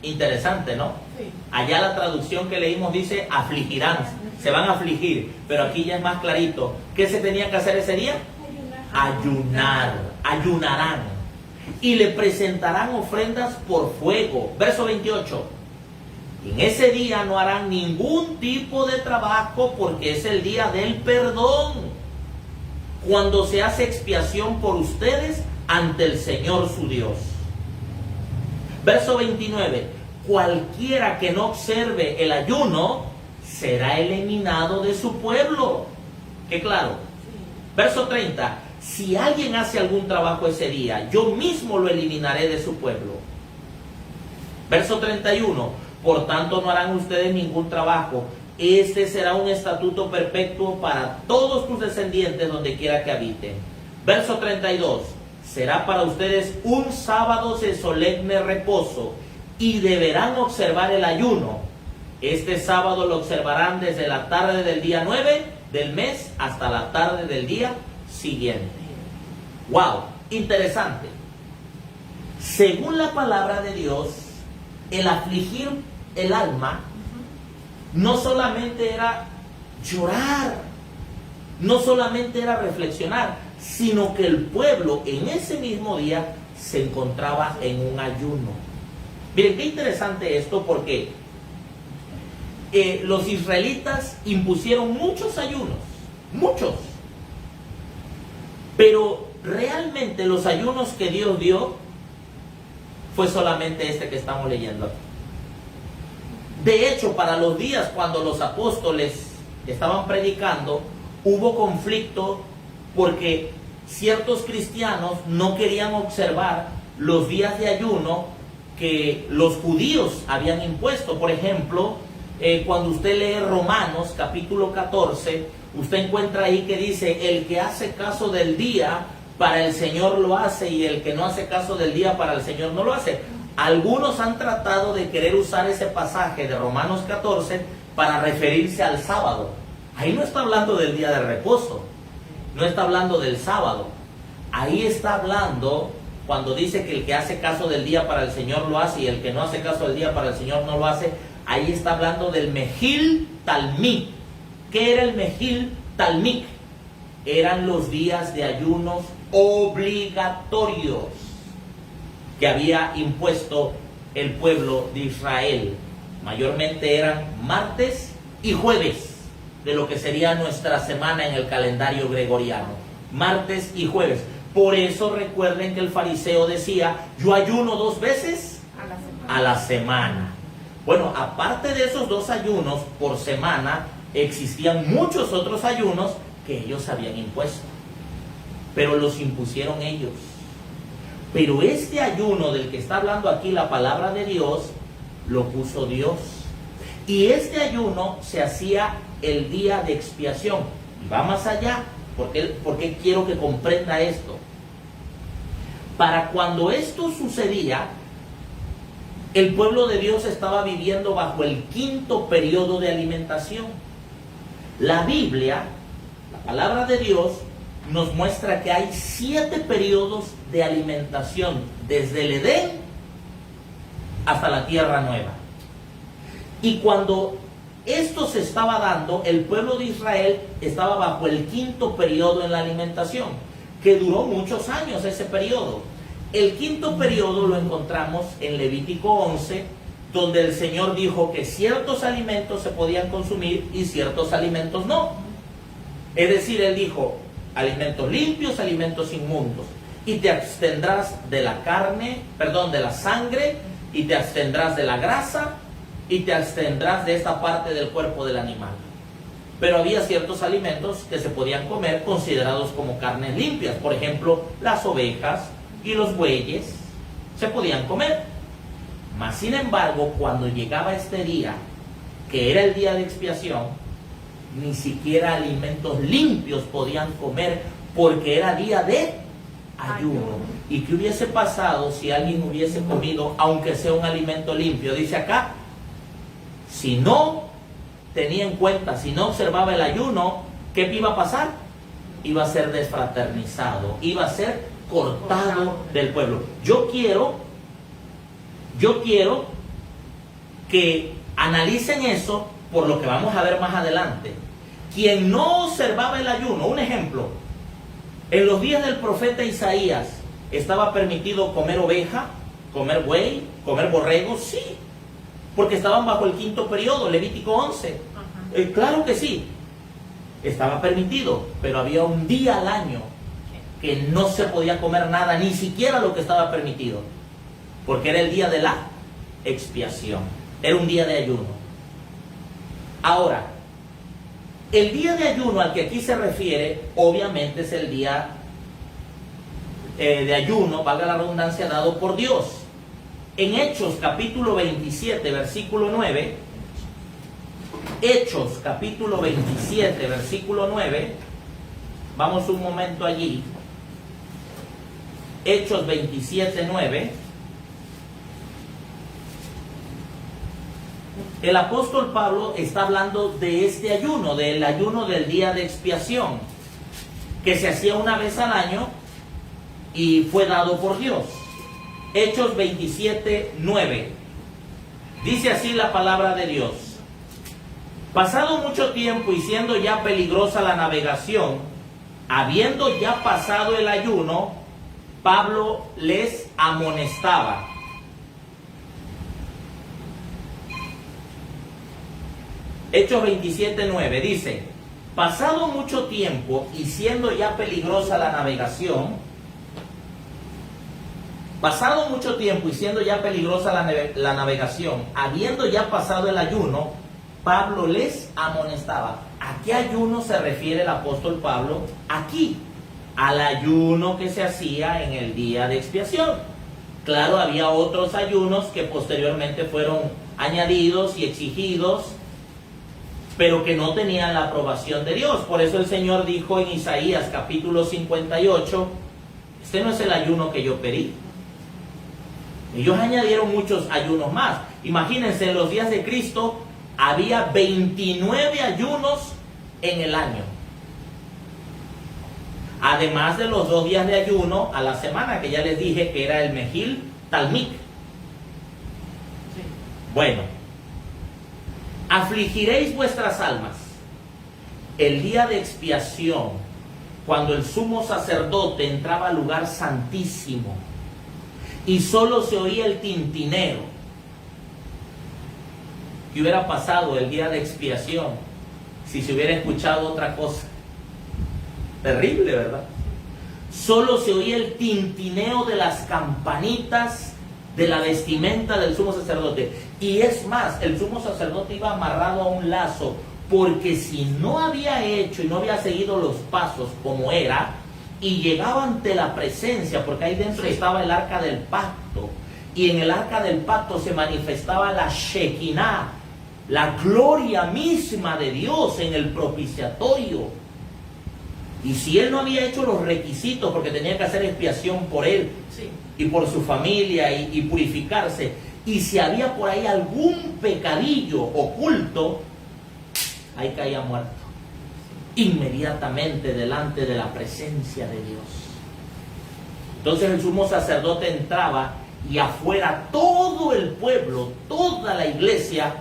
Interesante, ¿no? Sí. Allá la traducción que leímos dice afligirán, se van a afligir, pero aquí ya es más clarito. ¿Qué se tenía que hacer ese día? Ayunarán. Y le presentarán ofrendas por fuego. Verso 28. En ese día no harán ningún tipo de trabajo porque es el día del perdón, cuando se hace expiación por ustedes ante el Señor su Dios. Verso 29. Cualquiera que no observe el ayuno será eliminado de su pueblo. ¿Qué claro? Verso 30. Si alguien hace algún trabajo ese día, yo mismo lo eliminaré de su pueblo. Verso 31. Por tanto, no harán ustedes ningún trabajo. Este será un estatuto perpetuo para todos tus descendientes donde quiera que habiten. Verso 32. Será para ustedes un sábado de solemne reposo y deberán observar el ayuno. Este sábado lo observarán desde la tarde del día 9 del mes hasta la tarde del día siguiente. ¡Wow! Interesante. Según la palabra de Dios, el afligir el alma no solamente era llorar, no solamente era reflexionar, sino que el pueblo en ese mismo día se encontraba en un ayuno. Miren, qué interesante esto, porque los israelitas impusieron muchos ayunos, muchos. Pero realmente los ayunos que Dios dio fue solamente este que estamos leyendo aquí. De hecho, para los días cuando los apóstoles estaban predicando, hubo conflicto porque ciertos cristianos no querían observar los días de ayuno que los judíos habían impuesto. Por ejemplo, cuando usted lee Romanos capítulo 14, usted encuentra ahí que dice: el que hace caso del día, para el Señor lo hace, y el que no hace caso del día, para el Señor no lo hace. Algunos han tratado de querer usar ese pasaje de Romanos 14 para referirse al sábado. Ahí no está hablando del día de reposo, no está hablando del sábado. Ahí está hablando, cuando dice que el que hace caso del día, para el Señor lo hace, y el que no hace caso del día, para el Señor no lo hace. Ahí está hablando del Mejil Talmik. ¿Qué era el Mejil Talmik? Eran los días de ayunos obligatorios que había impuesto el pueblo de Israel. Mayormente eran martes y jueves, de lo que sería nuestra semana en el calendario gregoriano. Martes y jueves. Por eso recuerden que el fariseo decía: yo ayuno 2 veces a la semana. Bueno, aparte de esos 2 ayunos por semana, existían muchos otros ayunos que ellos habían impuesto, pero los impusieron ellos. Pero este ayuno del que está hablando aquí la palabra de Dios, lo puso Dios. Y este ayuno se hacía el día de expiación. Y va más allá, porque quiero que comprenda esto. Para cuando esto sucedía, el pueblo de Dios estaba viviendo bajo el 5.º periodo de alimentación. La Biblia, la palabra de Dios, nos muestra que hay 7 periodos de alimentación, desde el Edén hasta la tierra nueva. Y cuando esto se estaba dando, el pueblo de Israel estaba bajo el 5.º periodo en la alimentación, que duró muchos años ese periodo. El 5.º periodo lo encontramos en Levítico 11, donde el Señor dijo que ciertos alimentos se podían consumir y ciertos alimentos no. Es decir, Él dijo: alimentos limpios, alimentos inmundos. Y te abstendrás de la carne, de la sangre, y te abstendrás de la grasa, y te abstendrás de esta parte del cuerpo del animal. Pero había ciertos alimentos que se podían comer considerados como carnes limpias. Por ejemplo, las ovejas y los bueyes se podían comer. Mas sin embargo, cuando llegaba este día, que era el día de expiación, ni siquiera alimentos limpios podían comer, porque era día de ayuno. ¿Y qué hubiese pasado si alguien hubiese comido, aunque sea un alimento limpio? Dice acá, si no tenía en cuenta, si no observaba el ayuno, ¿qué iba a pasar? Iba a ser desfraternizado, iba a ser cortado del pueblo. Yo quiero que analicen eso por lo que vamos a ver más adelante. Quien no observaba el ayuno, un ejemplo, en los días del profeta Isaías estaba permitido comer oveja, comer buey, comer borrego, sí, porque estaban bajo el quinto periodo, Levítico 11. Claro que sí, estaba permitido, pero había un día al año que no se podía comer nada, ni siquiera lo que estaba permitido, porque era el día de la expiación, era un día de ayuno. Ahora, el día de ayuno al que aquí se refiere, obviamente es el día de ayuno, valga la redundancia, dado por Dios. En Hechos capítulo 27, versículo 9, Hechos capítulo 27, versículo 9, vamos un momento allí. Hechos 27, 9. El apóstol Pablo está hablando de este ayuno, del ayuno del día de expiación, que se hacía una vez al año y fue dado por Dios. Hechos 27, 9. Dice así la palabra de Dios. Pasado mucho tiempo y siendo ya peligrosa la navegación, habiendo ya pasado el ayuno, Pablo les amonestaba. Hechos 27, 9 dice: pasado mucho tiempo y siendo ya peligrosa la navegación, pasado mucho tiempo y siendo ya peligrosa la navegación, habiendo ya pasado el ayuno, Pablo les amonestaba. ¿A qué ayuno se refiere el apóstol Pablo? Aquí, al ayuno que se hacía en el día de expiación. Claro, había otros ayunos que posteriormente fueron añadidos y exigidos, pero que no tenían la aprobación de Dios. Por eso el Señor dijo en Isaías capítulo 58, este no es el ayuno que yo pedí. Ellos añadieron muchos ayunos más. Imagínense, en los días de Cristo había 29 ayunos en el año. Además de los 2 días de ayuno a la semana, que ya les dije que era el Mejil Talmik. Bueno, afligiréis vuestras almas. El día de expiación, cuando el sumo sacerdote entraba al lugar santísimo y solo se oía el tintineo. ¿Qué hubiera pasado el día de expiación si se hubiera escuchado otra cosa? Terrible, ¿verdad? Solo se oía el tintineo de las campanitas de la vestimenta del sumo sacerdote. Y es más, el sumo sacerdote iba amarrado a un lazo, porque si no había hecho y no había seguido los pasos como era, y llegaba ante la presencia, porque ahí dentro estaba el arca del pacto, y en el arca del pacto se manifestaba la Shekinah, la gloria misma de Dios en el propiciatorio. Y si él no había hecho los requisitos, porque tenía que hacer expiación por él y por su familia y purificarse, y si había por ahí algún pecadillo oculto, ahí caía muerto inmediatamente delante de la presencia de Dios. Entonces el sumo sacerdote entraba y afuera todo el pueblo, toda la iglesia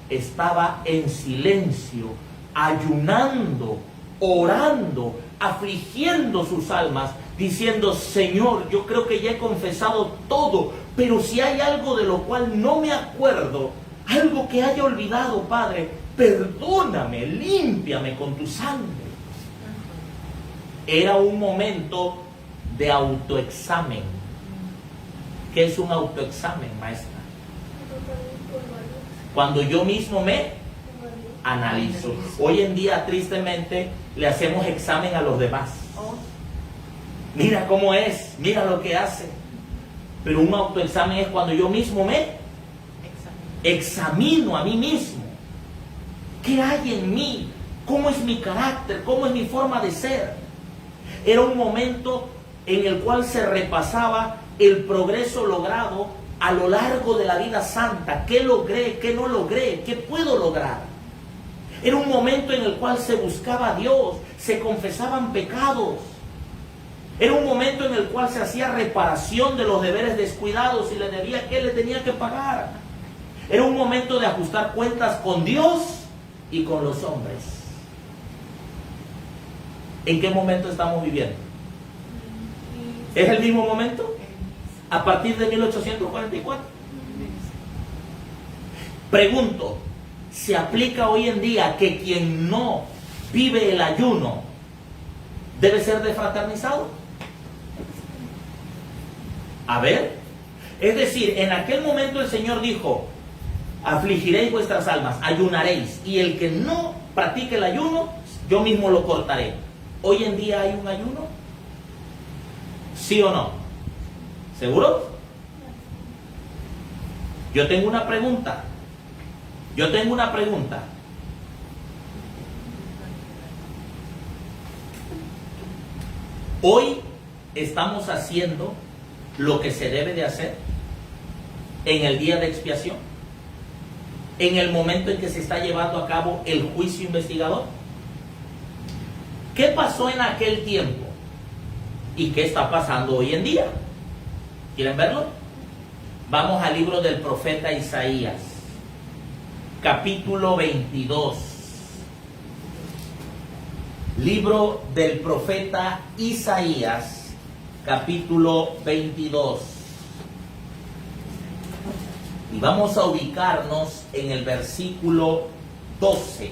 estaba en silencio, ayunando, orando, afligiendo sus almas, diciendo: Señor, yo creo que ya he confesado todo, pero si hay algo de lo cual no me acuerdo, algo que haya olvidado, Padre, perdóname, límpiame con tu sangre. Era un momento de autoexamen. ¿Qué es un autoexamen, maestra? Cuando yo mismo me analizo. Hoy en día, tristemente, le hacemos examen a los demás. Mira cómo es, mira lo que hace. Pero un autoexamen es cuando yo mismo me examino a mí mismo. ¿Qué hay en mí? ¿Cómo es mi carácter? ¿Cómo es mi forma de ser? Era un momento en el cual se repasaba el progreso logrado a lo largo de la vida santa. ¿Qué logré? ¿Qué no logré? ¿Qué puedo lograr? Era un momento en el cual se buscaba a Dios, se confesaban pecados. Era un momento en el cual se hacía reparación de los deberes descuidados y le debía que le tenía que pagar. Era un momento de ajustar cuentas con Dios y con los hombres. ¿En qué momento estamos viviendo? ¿Es el mismo momento? A partir de 1844. Pregunto, ¿se aplica hoy en día que quien no vive el ayuno debe ser desfraternizado? A ver, es decir, en aquel momento el Señor dijo: afligiréis vuestras almas, ayunaréis, y el que no practique el ayuno, yo mismo lo cortaré. ¿Hoy en día hay un ayuno? ¿Sí o no? ¿Seguro? Yo tengo una pregunta. Hoy estamos haciendo lo que se debe de hacer en el día de expiación, en el momento en que se está llevando a cabo el juicio investigador. ¿Qué pasó en aquel tiempo? ¿Y qué está pasando hoy en día? ¿Quieren verlo? Vamos al libro del profeta Isaías, capítulo 22. Libro del profeta Isaías, capítulo 22. Y vamos a ubicarnos en el versículo 12.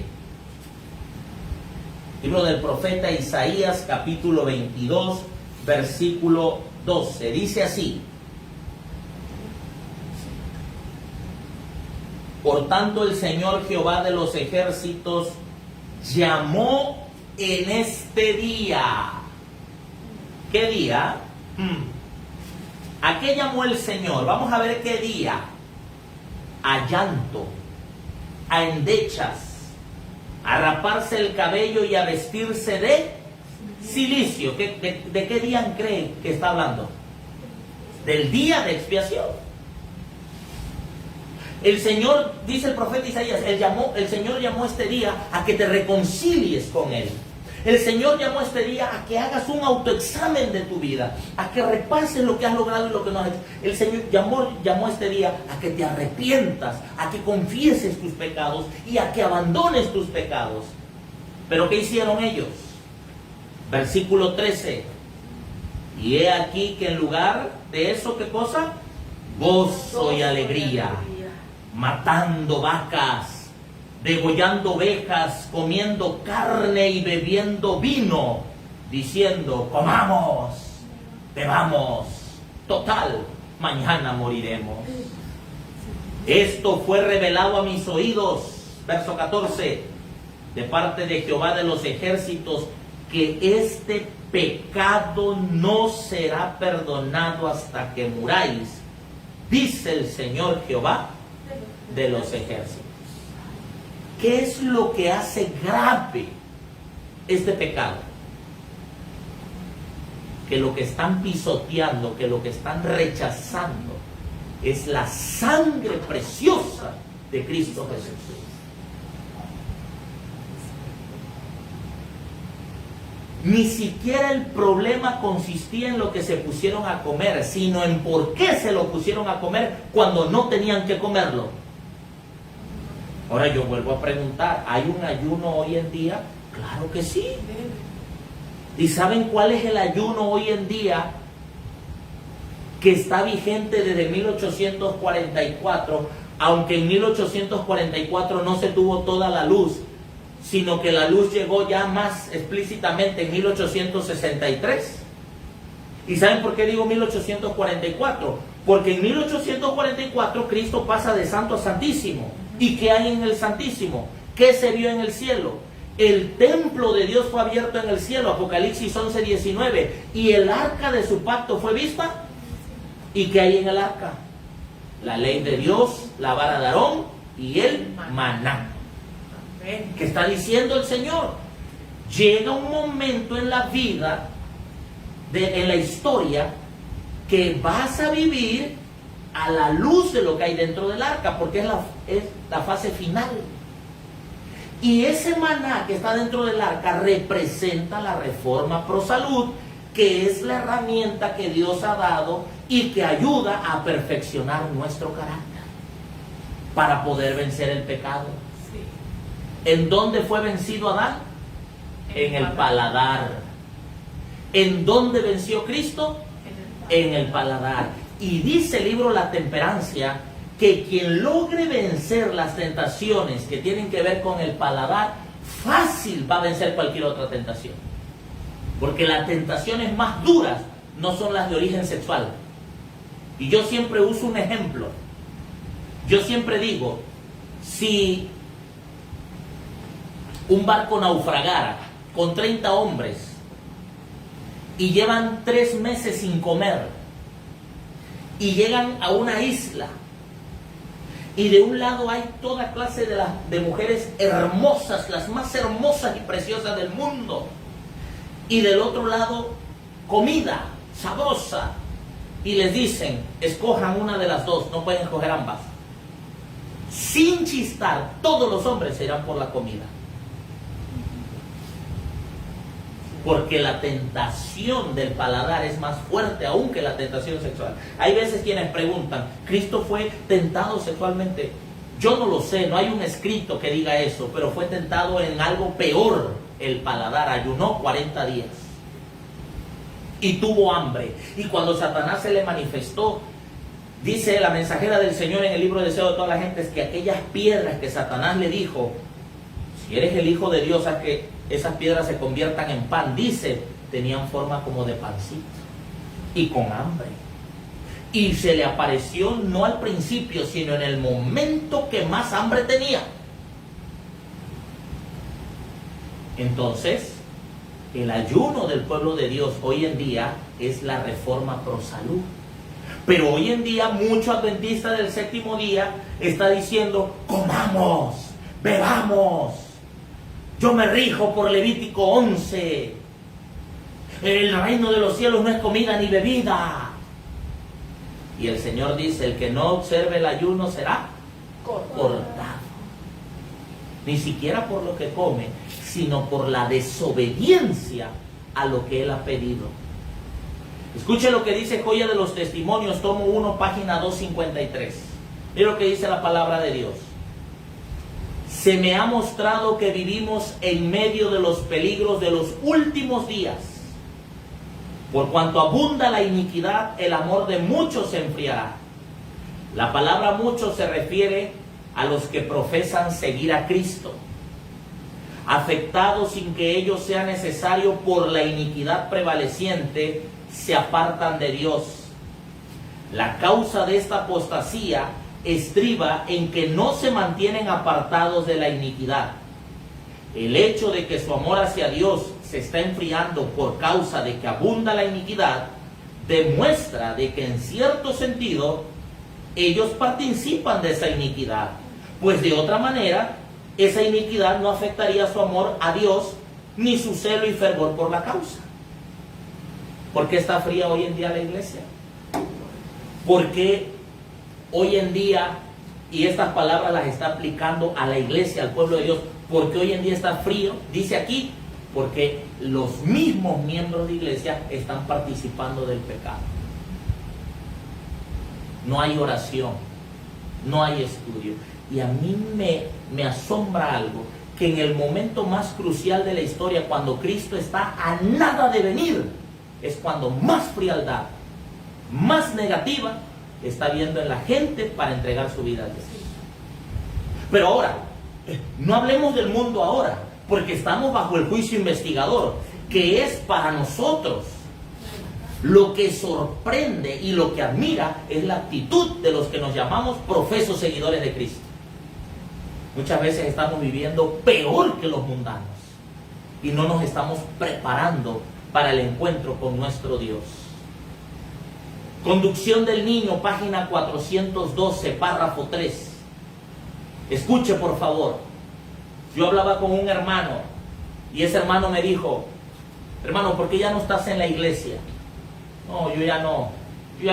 Libro del profeta Isaías, capítulo 22, versículo 12. Dice así: por tanto, el Señor Jehová de los ejércitos llamó en este día. ¿Qué día? ¿A qué llamó el Señor? Vamos a ver qué día. A llanto, a endechas, a raparse el cabello y a vestirse de cilicio. ¿De qué día creen que está hablando? Del día de expiación. El Señor, dice el profeta Isaías, el Señor llamó este día a que te reconcilies con Él. El Señor llamó este día a que hagas un autoexamen de tu vida, a que repases lo que has logrado y lo que no has hecho. El Señor llamó este día a que te arrepientas, a que confieses tus pecados y a que abandones tus pecados. ¿Pero qué hicieron ellos? Versículo 13. Y he aquí que en lugar de eso, ¿qué cosa? Gozo y alegría, matando vacas, degollando ovejas, comiendo carne y bebiendo vino, diciendo: comamos, bebamos, total, mañana moriremos. Esto fue revelado a mis oídos, verso 14, de parte de Jehová de los ejércitos, que este pecado no será perdonado hasta que muráis, dice el Señor Jehová de los ejércitos. ¿Qué es lo que hace grave este pecado? Que lo que están pisoteando, que lo que están rechazando es la sangre preciosa de Cristo Jesús. Ni siquiera el problema consistía en lo que se pusieron a comer, sino en por qué se lo pusieron a comer cuando no tenían que comerlo. Ahora yo vuelvo a preguntar, ¿hay un ayuno hoy en día? Claro que sí. ¿Y saben cuál es el ayuno hoy en día que está vigente desde 1844? Aunque en 1844 no se tuvo toda la luz, sino que la luz llegó ya más explícitamente en 1863. ¿Y saben por qué digo 1844? Porque en 1844 Cristo pasa de santo a santísimo. ¿Y qué hay en el santísimo? ¿Qué se vio en el cielo? El templo de Dios fue abierto en el cielo, Apocalipsis 11:19, y el arca de su pacto fue vista. ¿Y qué hay en el arca? La ley de Dios, la vara de Aarón y el maná. ¿Qué está diciendo el Señor? Llega un momento en la vida, en la historia, que vas a vivir a la luz de lo que hay dentro del arca, porque es la fase final. Y ese maná que está dentro del arca representa la reforma pro salud, que es la herramienta que Dios ha dado y que ayuda a perfeccionar nuestro carácter para poder vencer el pecado. Sí. ¿En dónde fue vencido Adán? En el paladar. ¿En dónde venció Cristo? En el paladar. Y dice el libro La Temperancia que quien logre vencer las tentaciones que tienen que ver con el paladar, fácil va a vencer cualquier otra tentación. Porque las tentaciones más duras no son las de origen sexual. Y yo siempre uso un ejemplo. Yo siempre digo, si un barco naufragara con 30 hombres y llevan 3 meses sin comer y llegan a una isla y de un lado hay toda clase de mujeres hermosas, las más hermosas y preciosas del mundo, y del otro lado comida sabrosa, y les dicen, escojan una de las dos, no pueden escoger ambas. Sin chistar, todos los hombres se irán por la comida. Porque la tentación del paladar es más fuerte aún que la tentación sexual. Hay veces quienes preguntan, ¿Cristo fue tentado sexualmente? Yo no lo sé, no hay un escrito que diga eso, pero fue tentado en algo peor, el paladar. Ayunó 40 días y tuvo hambre. Y cuando Satanás se le manifestó, dice la mensajera del Señor en el libro de Deseo de toda la gente, es que aquellas piedras que Satanás le dijo, si eres el Hijo de Dios, haz que esas piedras se conviertan en pan. Dice, tenían forma como de pancito y con hambre. Y se le apareció no al principio, sino en el momento que más hambre tenía. Entonces, el ayuno del pueblo de Dios hoy en día es la reforma pro salud. Pero hoy en día mucho adventista del séptimo día está diciendo, comamos, bebamos. Yo me rijo por Levítico 11. El reino de los cielos no es comida ni bebida. Y el Señor dice, el que no observe el ayuno será cortado. Ni siquiera por lo que come, sino por la desobediencia a lo que Él ha pedido. Escuche lo que dice Joya de los Testimonios, tomo 1, página 253. Mira lo que dice la palabra de Dios. Se me ha mostrado que vivimos en medio de los peligros de los últimos días. Por cuanto abunda la iniquidad, el amor de muchos se enfriará. La palabra muchos se refiere a los que profesan seguir a Cristo, afectados sin que ello sea necesario por la iniquidad prevaleciente, se apartan de Dios. La causa de esta apostasía estriba en que no se mantienen apartados de la iniquidad. El hecho de que su amor hacia Dios se está enfriando por causa de que abunda la iniquidad, demuestra de que en cierto sentido ellos participan de esa iniquidad, pues de otra manera esa iniquidad no afectaría su amor a Dios ni su celo y fervor por la causa. ¿Por qué está fría hoy en día la iglesia? Porque hoy en día, y estas palabras las está aplicando a la iglesia, al pueblo de Dios, porque hoy en día está frío, dice aquí, porque los mismos miembros de iglesia están participando del pecado. No hay oración, no hay estudio. Y a mí me asombra algo, que en el momento más crucial de la historia, cuando Cristo está a nada de venir, es cuando más frialdad, más negativa está viendo en la gente para entregar su vida a Dios. Pero ahora, no hablemos del mundo ahora, porque estamos bajo el juicio investigador, que es para nosotros. Lo que sorprende y lo que admira es la actitud de los que nos llamamos profesos seguidores de Cristo. Muchas veces estamos viviendo peor que los mundanos y no nos estamos preparando para el encuentro con nuestro Dios. Conducción del niño, página 412, párrafo 3. Escuche por favor. Yo hablaba con un hermano y ese hermano me dijo, hermano, ¿por qué ya no estás en la iglesia? No, yo ya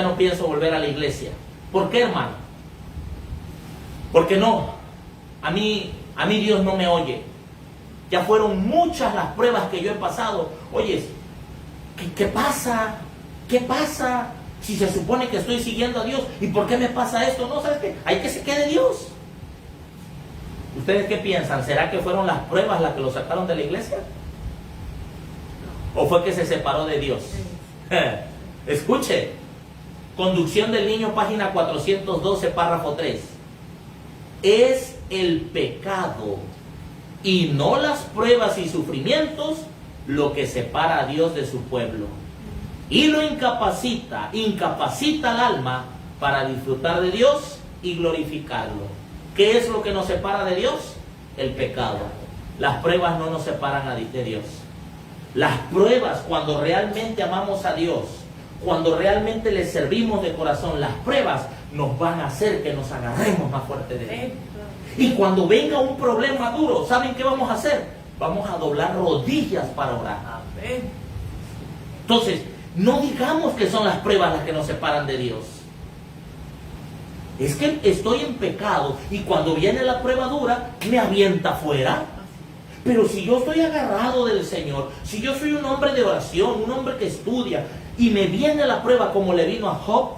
no pienso volver a la iglesia. ¿Por qué, hermano? Porque no, a mí Dios no me oye. Ya fueron muchas las pruebas que yo he pasado. Oye, ¿Qué pasa? ¿Qué pasa? Si se supone que estoy siguiendo a Dios, ¿y por qué me pasa esto? No, ¿sabes qué? Hay que se quede Dios. ¿Ustedes qué piensan? ¿Será que fueron las pruebas las que lo sacaron de la iglesia? ¿O fue que se separó de Dios? Escuche, Conducción del Niño, página 412, párrafo 3. Es el pecado y no las pruebas y sufrimientos lo que separa a Dios de su pueblo y lo incapacita al alma para disfrutar de Dios y glorificarlo. ¿Qué es lo que nos separa de Dios? El pecado. Las pruebas no nos separan de Dios. Las pruebas, cuando realmente amamos a Dios, cuando realmente le servimos de corazón, las pruebas nos van a hacer que nos agarremos más fuerte de Él. Y cuando venga un problema duro, ¿saben qué vamos a hacer? Vamos a doblar rodillas para orar. Amén. Entonces, no digamos que son las pruebas las que nos separan de Dios. Es que estoy en pecado y cuando viene la prueba dura, me avienta afuera. Pero si yo estoy agarrado del Señor, si yo soy un hombre de oración, un hombre que estudia, y me viene la prueba como le vino a Job,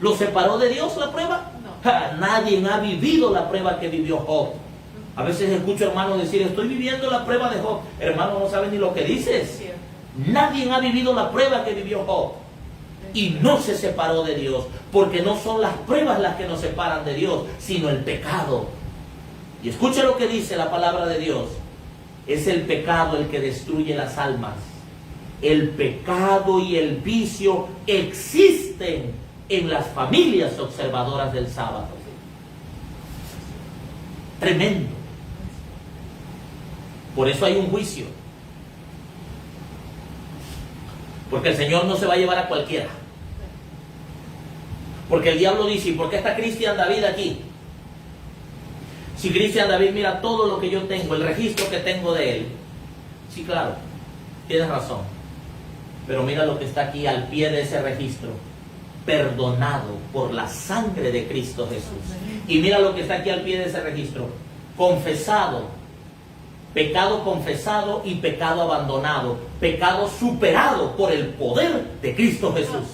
¿lo separó de Dios la prueba? No. Nadie ha vivido la prueba que vivió Job. A veces escucho hermanos decir, estoy viviendo la prueba de Job. Hermano, no sabes ni lo que dices. Cierto. Nadie ha vivido la prueba que vivió Job. Y no se separó de Dios, porque no son las pruebas las que nos separan de Dios, sino el pecado. Y escucha lo que dice la palabra de Dios. Es el pecado el que destruye las almas. El pecado y el vicio existen en las familias observadoras del sábado. Tremendo. Por eso hay un juicio. Porque el Señor no se va a llevar a cualquiera. Porque el diablo dice, ¿y por qué está Cristian David aquí? Si Cristian David mira todo lo que yo tengo, el registro que tengo de él. Sí, claro, tienes razón. Pero mira lo que está aquí al pie de ese registro. Perdonado por la sangre de Cristo Jesús. Y mira lo que está aquí al pie de ese registro. Confesado. Pecado confesado y pecado abandonado. Pecado superado por el poder de Cristo Jesús.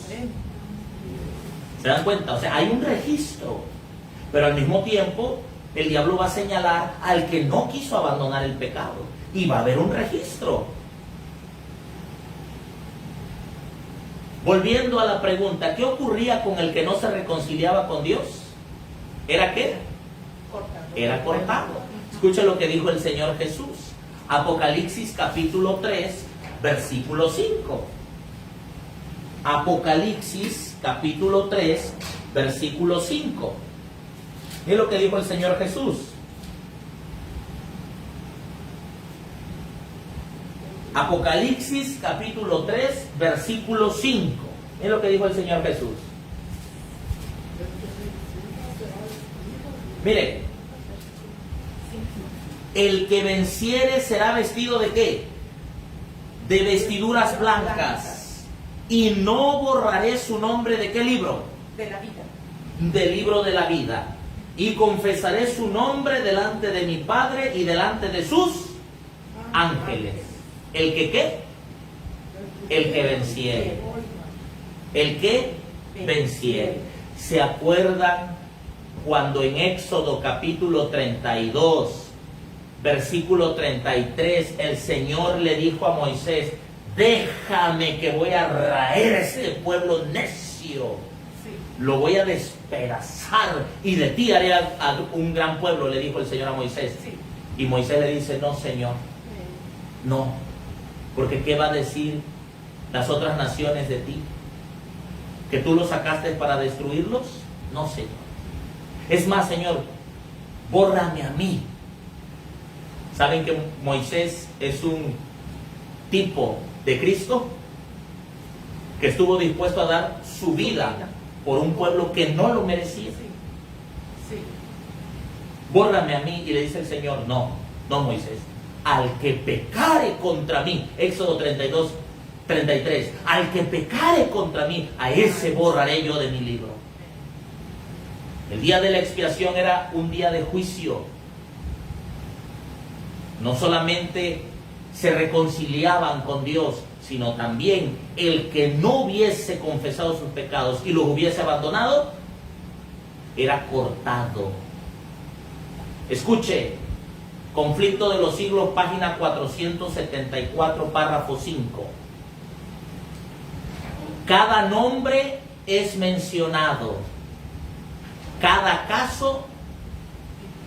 ¿Se dan cuenta? O sea, hay un registro. Pero al mismo tiempo, el diablo va a señalar al que no quiso abandonar el pecado. Y va a haber un registro. Volviendo a la pregunta, ¿qué ocurría con el que no se reconciliaba con Dios? ¿Era qué? Cortado. Era cortado. Escucha lo que dijo el Señor Jesús. Apocalipsis capítulo 3, versículo 5. Apocalipsis capítulo 3, versículo 5. Es lo que dijo el Señor Jesús. Apocalipsis capítulo 3, versículo 5. Es lo que dijo el Señor Jesús. Mire, el que venciere será vestido ¿de qué? De vestiduras blancas. Y no borraré su nombre ¿de qué libro? De la vida. Del libro de la vida. Y confesaré su nombre delante de mi Padre y delante de sus ángeles. ¿El que qué? El que venciere. El que venciere. ¿Se acuerdan cuando en Éxodo capítulo 32, versículo 33, el Señor le dijo a Moisés, déjame que voy a raer a este pueblo necio, lo voy a despedazar y de ti haré a un gran pueblo, le dijo el Señor a Moisés. Y Moisés le dice, no, Señor, no, porque ¿qué va a decir las otras naciones de ti? ¿Que tú los sacaste para destruirlos? No, Señor. Es más, Señor, bórrame a mí. ¿Saben que Moisés es un tipo de Cristo? Que estuvo dispuesto a dar su vida por un pueblo que no lo merecía. Bórrame a mí. Y le dice el Señor, no, no, Moisés. Al que pecare contra mí, Éxodo 32, 33, al que pecare contra mí, a ese borraré yo de mi libro. El día de la expiación era un día de juicio. No solamente se reconciliaban con Dios, sino también el que no hubiese confesado sus pecados y los hubiese abandonado, era cortado. Escuche, Conflicto de los Siglos, página 474, párrafo 5. Cada nombre es mencionado, cada caso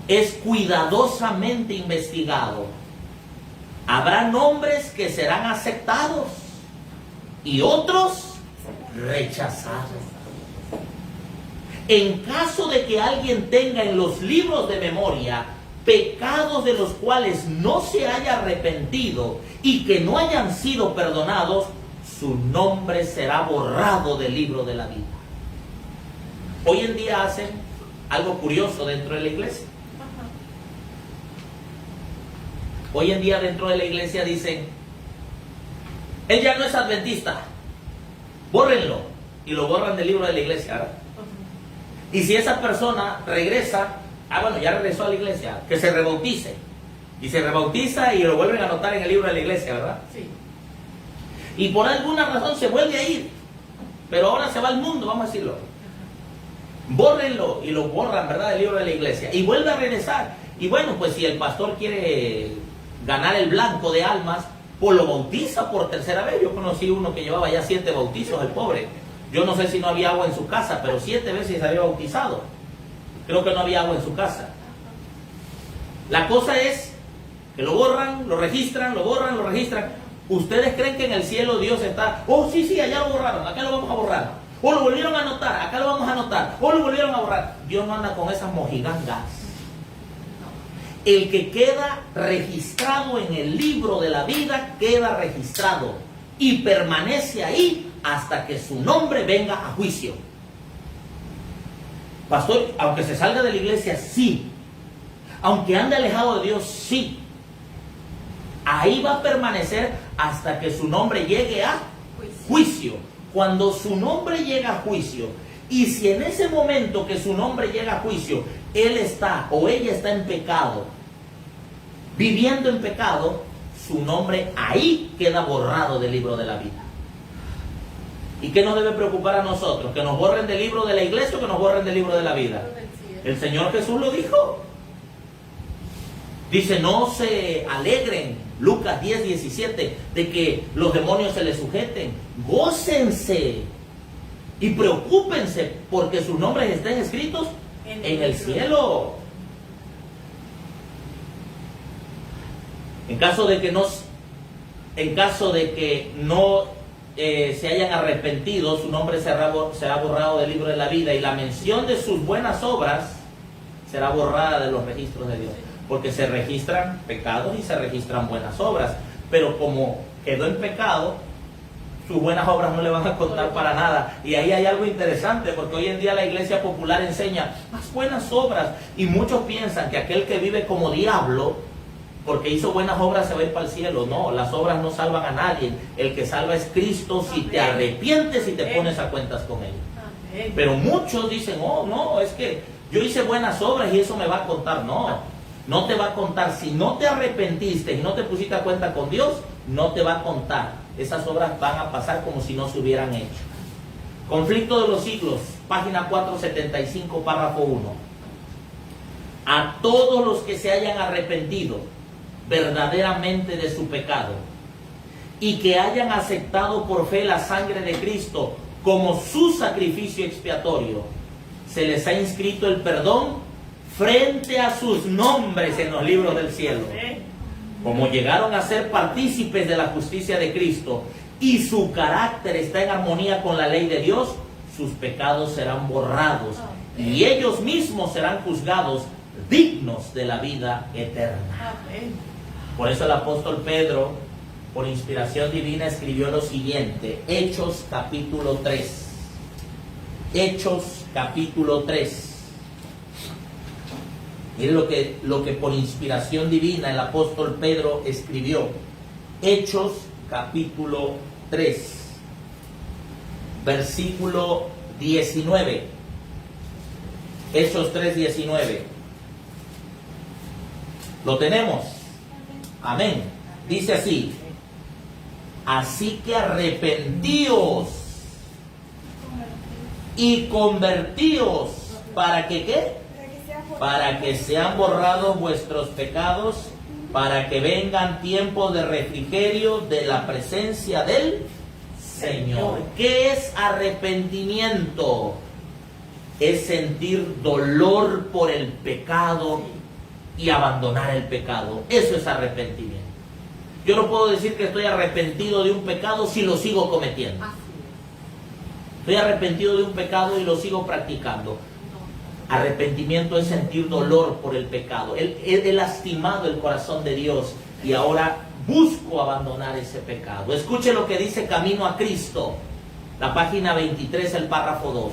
es cuidadosamente investigado. Habrá nombres que serán aceptados y otros rechazados. En caso de que alguien tenga en los libros de memoria pecados de los cuales no se haya arrepentido y que no hayan sido perdonados, su nombre será borrado del libro de la vida. Hoy en día hacen algo curioso dentro de la iglesia. Hoy en día dentro de la iglesia dicen: él ya no es adventista, bórrenlo, y lo borran del libro de la iglesia, ¿verdad? Y si esa persona regresa, bueno, ya regresó a la iglesia, que se rebautice, y se rebautiza y lo vuelven a anotar en el libro de la iglesia, ¿verdad? Sí. Y por alguna razón se vuelve a ir, pero ahora se va al mundo, vamos a decirlo. Bórrenlo, y lo borran, ¿verdad?, del libro de la iglesia, y vuelve a regresar. Y bueno, pues si el pastor quiere ganar el blanco de almas, pues lo bautiza por tercera vez. Yo conocí uno que llevaba ya 7 bautizos, el pobre. Yo no sé si no había agua en su casa, pero 7 veces se había bautizado. Creo que no había agua en su casa. La cosa es que lo borran, lo registran, lo borran, lo registran. ¿Ustedes creen que en el cielo Dios está: oh, sí, allá lo borraron, acá lo vamos a borrar? O lo volvieron a anotar, acá lo vamos a anotar. O lo volvieron a borrar. Dios no anda con esas mojigangas. El que queda registrado en el libro de la vida, queda registrado y permanece ahí hasta que su nombre venga a juicio. Pastor, aunque se salga de la iglesia, sí. Aunque ande alejado de Dios, sí. Ahí va a permanecer hasta que su nombre llegue a juicio. Cuando su nombre llega a juicio, y si en ese momento que su nombre llega a juicio, él está o ella está en pecado, viviendo en pecado, su nombre ahí queda borrado del libro de la vida. ¿Y qué nos debe preocupar a nosotros? ¿Que nos borren del libro de la iglesia o que nos borren del libro de la vida? El Señor Jesús lo dijo. Dice: no se alegren, Lucas 10:17, de que los demonios se les sujeten. Gócense y preocúpense porque sus nombres estén escritos en el cielo. En caso de que no se hayan arrepentido, su nombre será borrado del libro de la vida, y la mención de sus buenas obras será borrada de los registros de Dios. Porque se registran pecados y se registran buenas obras, pero como quedó en pecado, sus buenas obras no le van a contar para nada. Y ahí hay algo interesante, porque hoy en día la iglesia popular enseña las buenas obras, y muchos piensan que aquel que vive como diablo, porque hizo buenas obras, se va a ir para el cielo. No, las obras no salvan a nadie. El que salva es Cristo si te arrepientes y te pones a cuentas con Él. Pero muchos dicen: oh, no, es que yo hice buenas obras y eso me va a contar. No, no te va a contar. Si no te arrepentiste y no te pusiste a cuenta con Dios, no te va a contar. Esas obras van a pasar como si no se hubieran hecho. Conflicto de los Siglos, página 475, párrafo 1. A todos los que se hayan arrepentido verdaderamente de su pecado y que hayan aceptado por fe la sangre de Cristo como su sacrificio expiatorio, se les ha inscrito el perdón frente a sus nombres en los libros del cielo. Como llegaron a ser partícipes de la justicia de Cristo y su carácter está en armonía con la ley de Dios, sus pecados serán borrados y ellos mismos serán juzgados dignos de la vida eterna. Por eso el apóstol Pedro, por inspiración divina, escribió lo siguiente: Hechos capítulo 3. Hechos capítulo 3. Miren lo que por inspiración divina el apóstol Pedro escribió. Hechos capítulo 3, versículo 19. Hechos 3:19. ¿Lo tenemos? Amén. Dice así: así que arrepentíos y convertíos. ¿Para que qué? Para que sean borrados vuestros pecados, para que vengan tiempos de refrigerio de la presencia del Señor. ¿Qué es arrepentimiento? Es sentir dolor por el pecado y abandonar el pecado. Eso es arrepentimiento. Yo no puedo decir que estoy arrepentido de un pecado si lo sigo cometiendo. Estoy arrepentido de un pecado y lo sigo practicando. Arrepentimiento es sentir dolor por el pecado. He lastimado el corazón de Dios y ahora busco abandonar ese pecado. Escuche lo que dice Camino a Cristo, la página 23, el párrafo 2.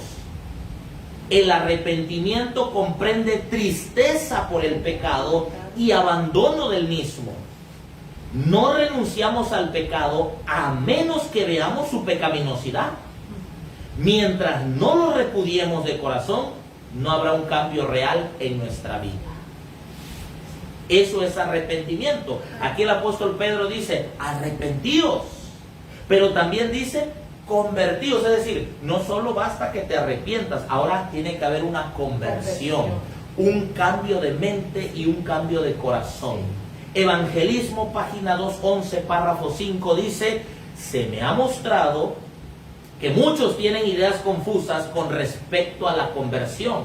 El arrepentimiento comprende tristeza por el pecado y abandono del mismo. No renunciamos al pecado a menos que veamos su pecaminosidad. Mientras no lo repudiemos de corazón, no habrá un cambio real en nuestra vida. Eso es arrepentimiento. Aquí el apóstol Pedro dice, arrepentíos. Pero también dice, convertíos. Es decir, no solo basta que te arrepientas, ahora tiene que haber una conversión, un cambio de mente y un cambio de corazón. Evangelismo, página 211, párrafo 5, dice, se me ha mostrado que muchos tienen ideas confusas con respecto a la conversión.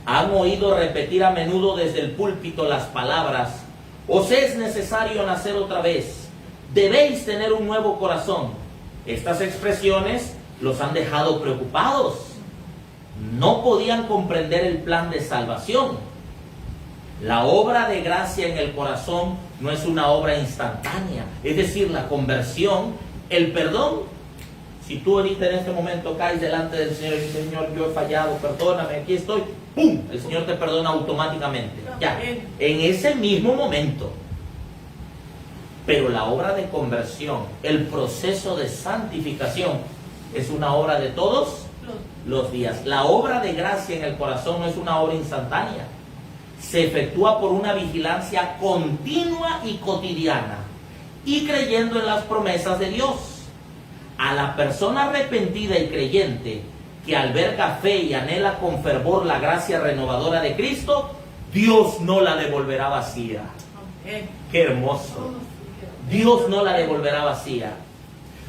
Han oído repetir a menudo desde el púlpito las palabras: os es necesario nacer otra vez, debéis tener un nuevo corazón. Estas expresiones los han dejado preocupados. No podían comprender el plan de salvación. La obra de gracia en el corazón no es una obra instantánea. Es decir, la conversión, el perdón. Si tú ahorita en este momento caes delante del Señor y dices, Señor, yo he fallado, perdóname, aquí estoy, ¡pum! El Señor te perdona automáticamente. Ya, en ese mismo momento. Pero la obra de conversión, el proceso de santificación, es una obra de todos los días. La obra de gracia en el corazón no es una obra instantánea. Se efectúa por una vigilancia continua y cotidiana y creyendo en las promesas de Dios. A la persona arrepentida y creyente que alberga fe y anhela con fervor la gracia renovadora de Cristo, Dios no la devolverá vacía. ¡Qué hermoso! Dios no la devolverá vacía.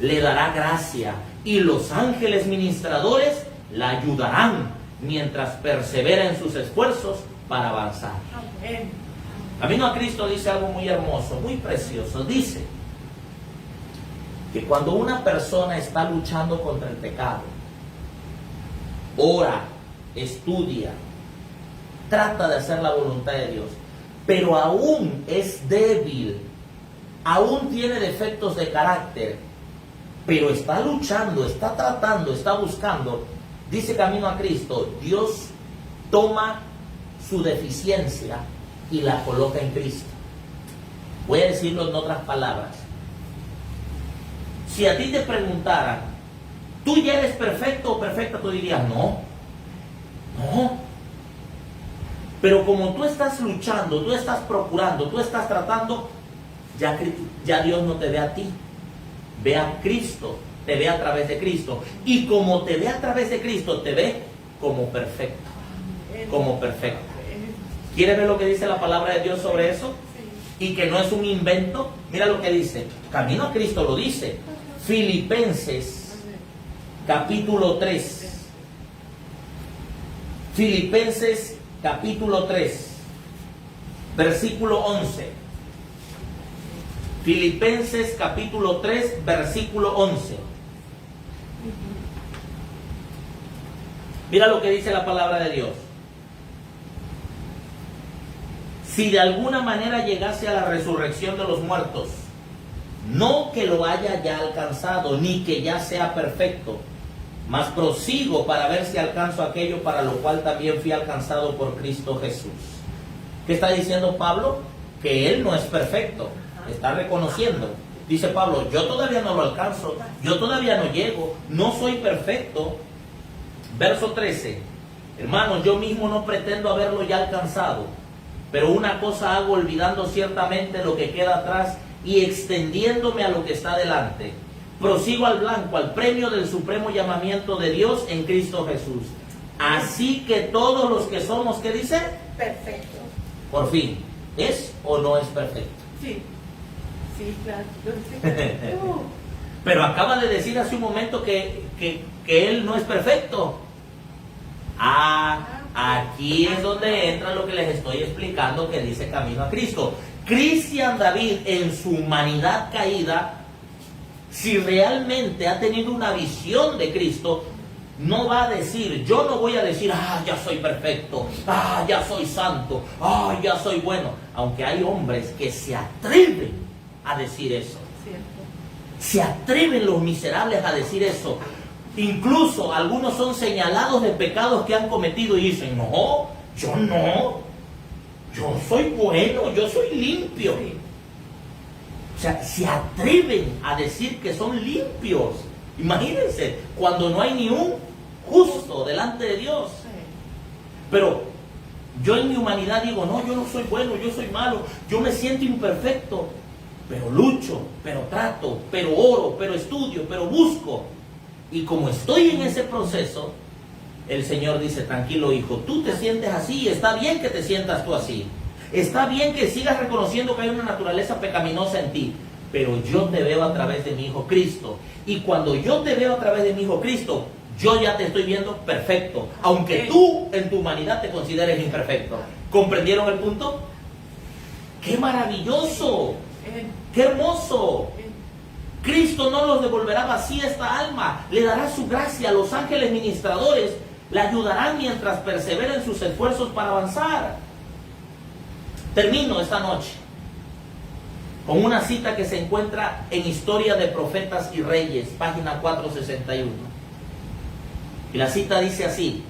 Le dará gracia y los ángeles ministradores la ayudarán mientras persevera en sus esfuerzos para avanzar. Camino a Cristo dice algo muy hermoso, muy precioso. Dice que cuando una persona está luchando contra el pecado, ora, estudia, trata de hacer la voluntad de Dios, pero aún es débil, aún tiene defectos de carácter, pero está luchando, está tratando, está buscando, dice Camino a Cristo, Dios toma su deficiencia y la coloca en Cristo. Voy a decirlo en otras palabras. Si a ti te preguntaran, ¿tú ya eres perfecto o perfecta? Tú dirías, no. Pero como tú estás luchando, tú estás procurando, tú estás tratando, ya Dios no te ve a ti. Ve a Cristo, te ve a través de Cristo. Y como te ve a través de Cristo, te ve como perfecto. Como perfecto. ¿Quieres ver lo que dice la palabra de Dios sobre eso? Y que no es un invento. Mira lo que dice. Camino a Cristo lo dice. Filipenses capítulo 3. Filipenses capítulo 3, versículo 11. Filipenses capítulo 3, versículo 11. Mira lo que dice la palabra de Dios. Si de alguna manera llegase a la resurrección de los muertos, no que lo haya ya alcanzado, ni que ya sea perfecto, mas prosigo para ver si alcanzo aquello para lo cual también fui alcanzado por Cristo Jesús. ¿Qué está diciendo Pablo? Que él no es perfecto. Está reconociendo. Dice Pablo, yo todavía no lo alcanzo, yo todavía no llego, no soy perfecto. Verso 13. Hermanos, yo mismo no pretendo haberlo ya alcanzado, pero una cosa hago, olvidando ciertamente lo que queda atrás y extendiéndome a lo que está delante, prosigo al blanco, al premio del supremo llamamiento de Dios en Cristo Jesús. Así que todos los que somos, ¿qué dice? Perfecto. Por fin, ¿es o no es perfecto? Sí. Sí, claro. Yo Pero acaba de decir hace un momento que él no es perfecto. Aquí es donde entra lo que les estoy explicando que dice Camino a Cristo. Cristian David, en su humanidad caída, si realmente ha tenido una visión de Cristo, no va a decir, yo no voy a decir, ya soy perfecto, ya soy santo, ya soy bueno. Aunque hay hombres que se atreven a decir eso. Cierto. Se atreven los miserables a decir eso. Incluso algunos son señalados de pecados que han cometido y dicen, no, yo soy bueno, yo soy limpio. Sí. O sea, se atreven a decir que son limpios. Imagínense, cuando no hay ni un justo delante de Dios. Sí. Pero yo en mi humanidad digo, no, yo no soy bueno, yo soy malo, yo me siento imperfecto, pero lucho, pero trato, pero oro, pero estudio, pero busco. Y como estoy en ese proceso, el Señor dice, tranquilo hijo, tú te sientes así, y está bien que te sientas tú así. Está bien que sigas reconociendo que hay una naturaleza pecaminosa en ti, pero yo te veo a través de mi Hijo Cristo. Y cuando yo te veo a través de mi Hijo Cristo, yo ya te estoy viendo perfecto, aunque tú en tu humanidad te consideres imperfecto. ¿Comprendieron el punto? ¡Qué maravilloso! ¡Qué hermoso! Cristo no los devolverá vacía esta alma, le dará su gracia. Los ángeles ministradores le ayudarán mientras persevera en sus esfuerzos para avanzar. Termino esta noche con una cita que se encuentra en Historia de Profetas y Reyes, página 461. Y la cita dice así: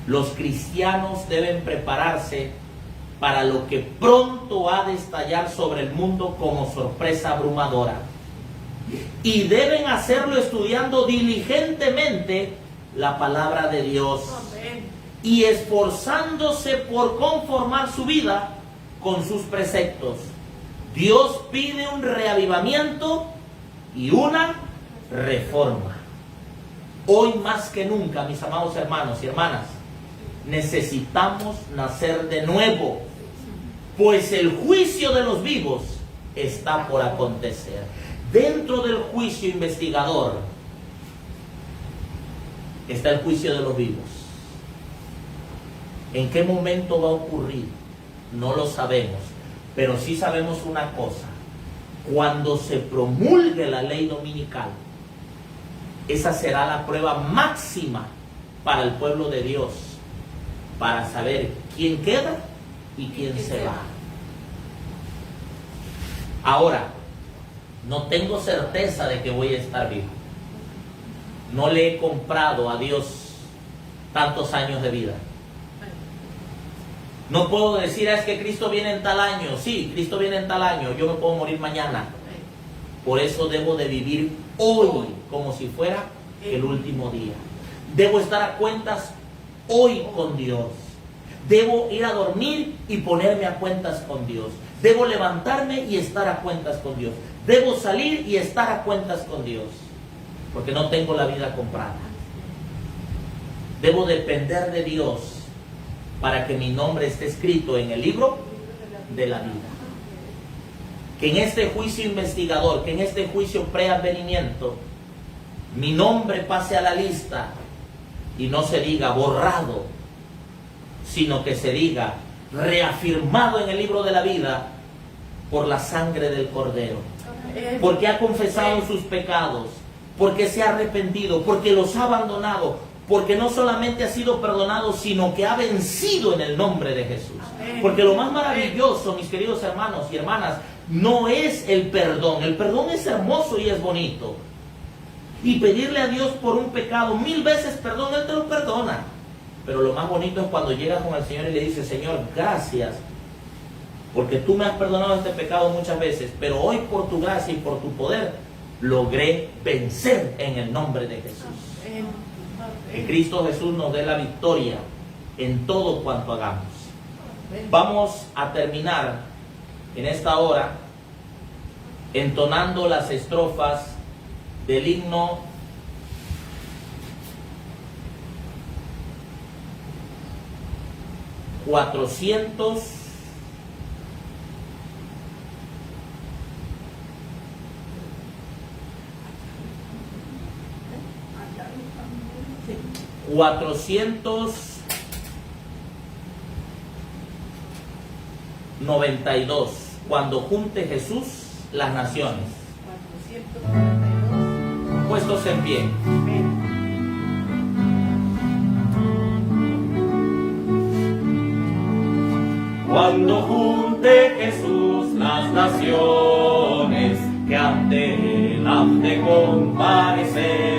los cristianos deben prepararse para lo que pronto ha de estallar sobre el mundo como sorpresa abrumadora. Y deben hacerlo estudiando diligentemente la palabra de Dios Amén. y esforzándose por conformar su vida con sus preceptos. Dios pide un reavivamiento y una reforma. Hoy más que nunca, mis amados hermanos y hermanas, necesitamos nacer de nuevo, pues el juicio de los vivos está por acontecer. Dentro del juicio investigador está el juicio de los vivos. ¿En qué momento va a ocurrir? No lo sabemos, pero sí sabemos una cosa: cuando se promulgue la ley dominical, esa será la prueba máxima para el pueblo de Dios, para saber quién queda y quién se va. Ahora, no tengo certeza de que voy a estar vivo. No le he comprado a Dios tantos años de vida. No puedo decir, es que Cristo viene en tal año. Sí, Cristo viene en tal año, yo me puedo morir mañana. Por eso debo de vivir hoy como si fuera el último día. Debo estar a cuentas hoy con Dios. Debo ir a dormir y ponerme a cuentas con Dios. Debo levantarme y estar a cuentas con Dios. Debo salir y estar a cuentas con Dios, porque no tengo la vida comprada. Debo depender de Dios para que mi nombre esté escrito en el libro de la vida. Que en este juicio investigador, que en este juicio preadvenimiento, mi nombre pase a la lista y no se diga borrado, sino que se diga reafirmado en el libro de la vida por la sangre del Cordero. Porque ha confesado sus pecados, porque se ha arrepentido, porque los ha abandonado, porque no solamente ha sido perdonado, sino que ha vencido en el nombre de Jesús. Porque lo más maravilloso, mis queridos hermanos y hermanas, no es el perdón. El perdón es hermoso y es bonito. Y pedirle a Dios por un pecado 1000 veces perdón, Él te lo perdona. Pero lo más bonito es cuando llegas con el Señor y le dices: Señor, gracias, porque tú me has perdonado este pecado muchas veces, pero hoy por tu gracia y por tu poder logré vencer en el nombre de Jesús. Que Cristo Jesús nos dé la victoria en todo cuanto hagamos. Vamos a terminar en esta hora entonando las estrofas del himno cuatrocientos noventa y dos, cuando junte Jesús las naciones. 492. Puestos en pie. Amén. Cuando junte Jesús las naciones que ante él han de comparecer,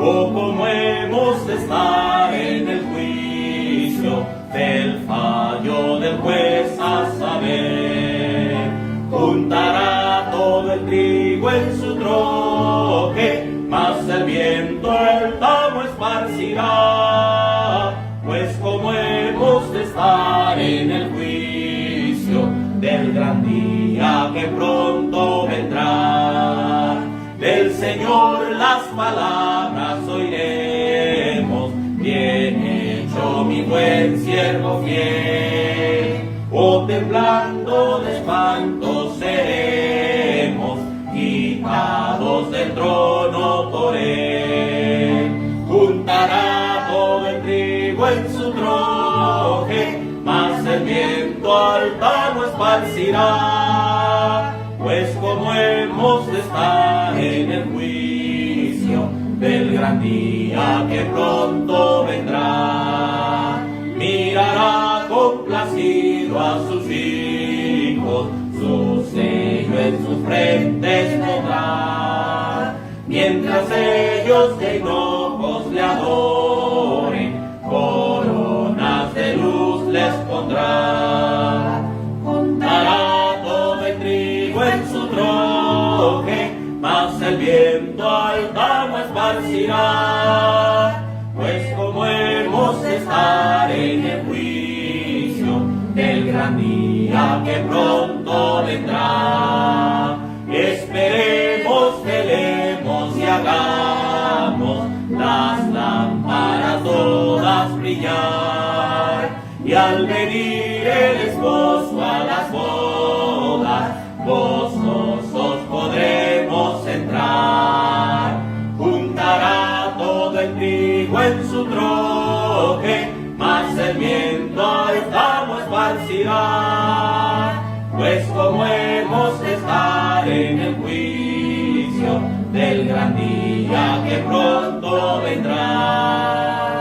o como hemos de estar en el juicio del fallo del juez a saber, juntará todo el trigo en su troje, mas el viento el tamo esparcirá, pues como hemos de estar en el juicio del gran día que pronto vendrá, del Señor las palabras oiremos, bien hecho mi buen siervo fiel, o temblando de espanto seremos, quitados del trono por él, juntará todo el trigo en su troje, mas el viento al tamo esparcirá, pues como hemos de estar en el juicio del gran día que pronto vendrá, mirará complacido a sus hijos, su sello en sus frentes pondrá, mientras ellos de hinojos le adoren, coronas de luz les pondrá, juntará todo el trigo en su troje, mas el viento al tamo esparcirá, pues como hemos de estar en el juicio del gran día que pronto vendrá, esperemos, velemos y hagamos las lámparas todas brillar, y al venir el esposo a las bodas, gozosos podremos entrar, juntará todo el trigo en su troje, mas el viento al tamo esparcirá, pues como hemos de estar en el juicio del gran día que pronto vendrá.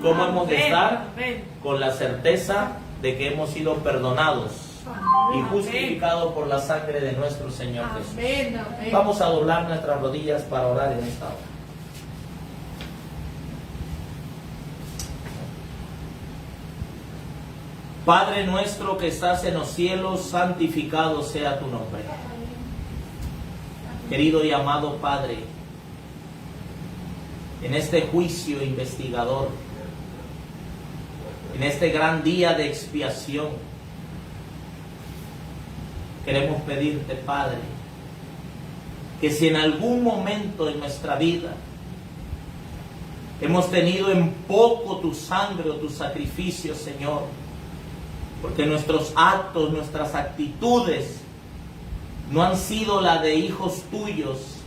¿Cómo hemos de estar? Con la certeza de que hemos sido perdonados y justificados por la sangre de nuestro Señor Jesús. Amén, amén. Vamos a doblar nuestras rodillas para orar en esta hora. Padre nuestro que estás en los cielos, santificado sea tu nombre. Querido y amado Padre, en este juicio investigador, en este gran día de expiación, queremos pedirte, Padre, que si en algún momento en nuestra vida hemos tenido en poco tu sangre o tu sacrificio, Señor, porque nuestros actos, nuestras actitudes no han sido la de hijos tuyos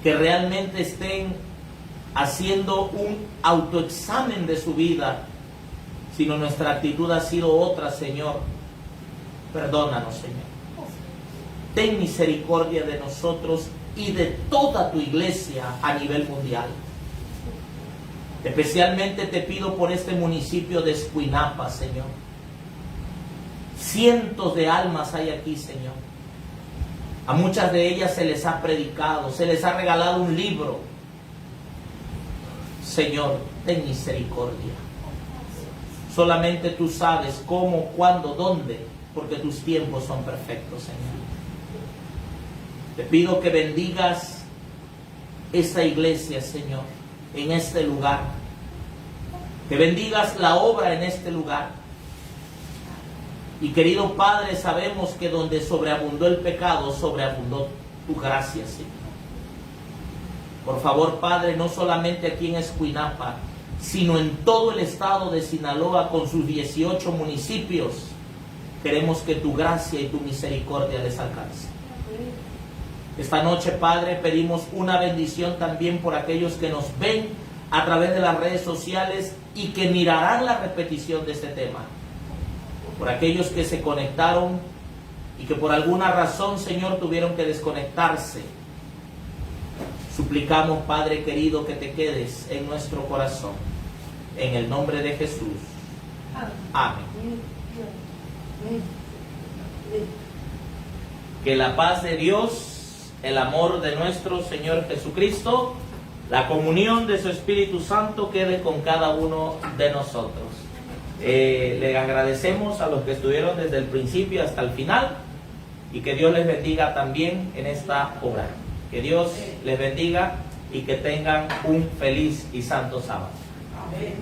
que realmente estén haciendo un autoexamen de su vida, sino nuestra actitud ha sido otra, Señor. Perdónanos, Señor. Ten misericordia de nosotros y de toda tu iglesia a nivel mundial. Especialmente te pido por este municipio de Escuinapa, Señor. Cientos de almas hay aquí, Señor. A muchas de ellas se les ha predicado, se les ha regalado un libro. Señor, ten misericordia. Solamente tú sabes cómo, cuándo, dónde, porque tus tiempos son perfectos, Señor. Te pido que bendigas esta iglesia, Señor, en este lugar. Que bendigas la obra en este lugar. Y querido Padre, sabemos que donde sobreabundó el pecado, sobreabundó tu gracia, Señor. Por favor, Padre, no solamente aquí en Escuinapa, sino en todo el estado de Sinaloa con sus 18 municipios, queremos que tu gracia y tu misericordia les alcance. Esta noche, Padre, pedimos una bendición también por aquellos que nos ven a través de las redes sociales y que mirarán la repetición de este tema. Por aquellos que se conectaron y que por alguna razón, Señor, tuvieron que desconectarse. Suplicamos, Padre querido, que te quedes en nuestro corazón. En el nombre de Jesús. Amén. Que la paz de Dios, el amor de nuestro Señor Jesucristo, la comunión de su Espíritu Santo quede con cada uno de nosotros. Le agradecemos a los que estuvieron desde el principio hasta el final y que Dios les bendiga también en esta obra. Que Dios les bendiga y que tengan un feliz y santo sábado. Amén.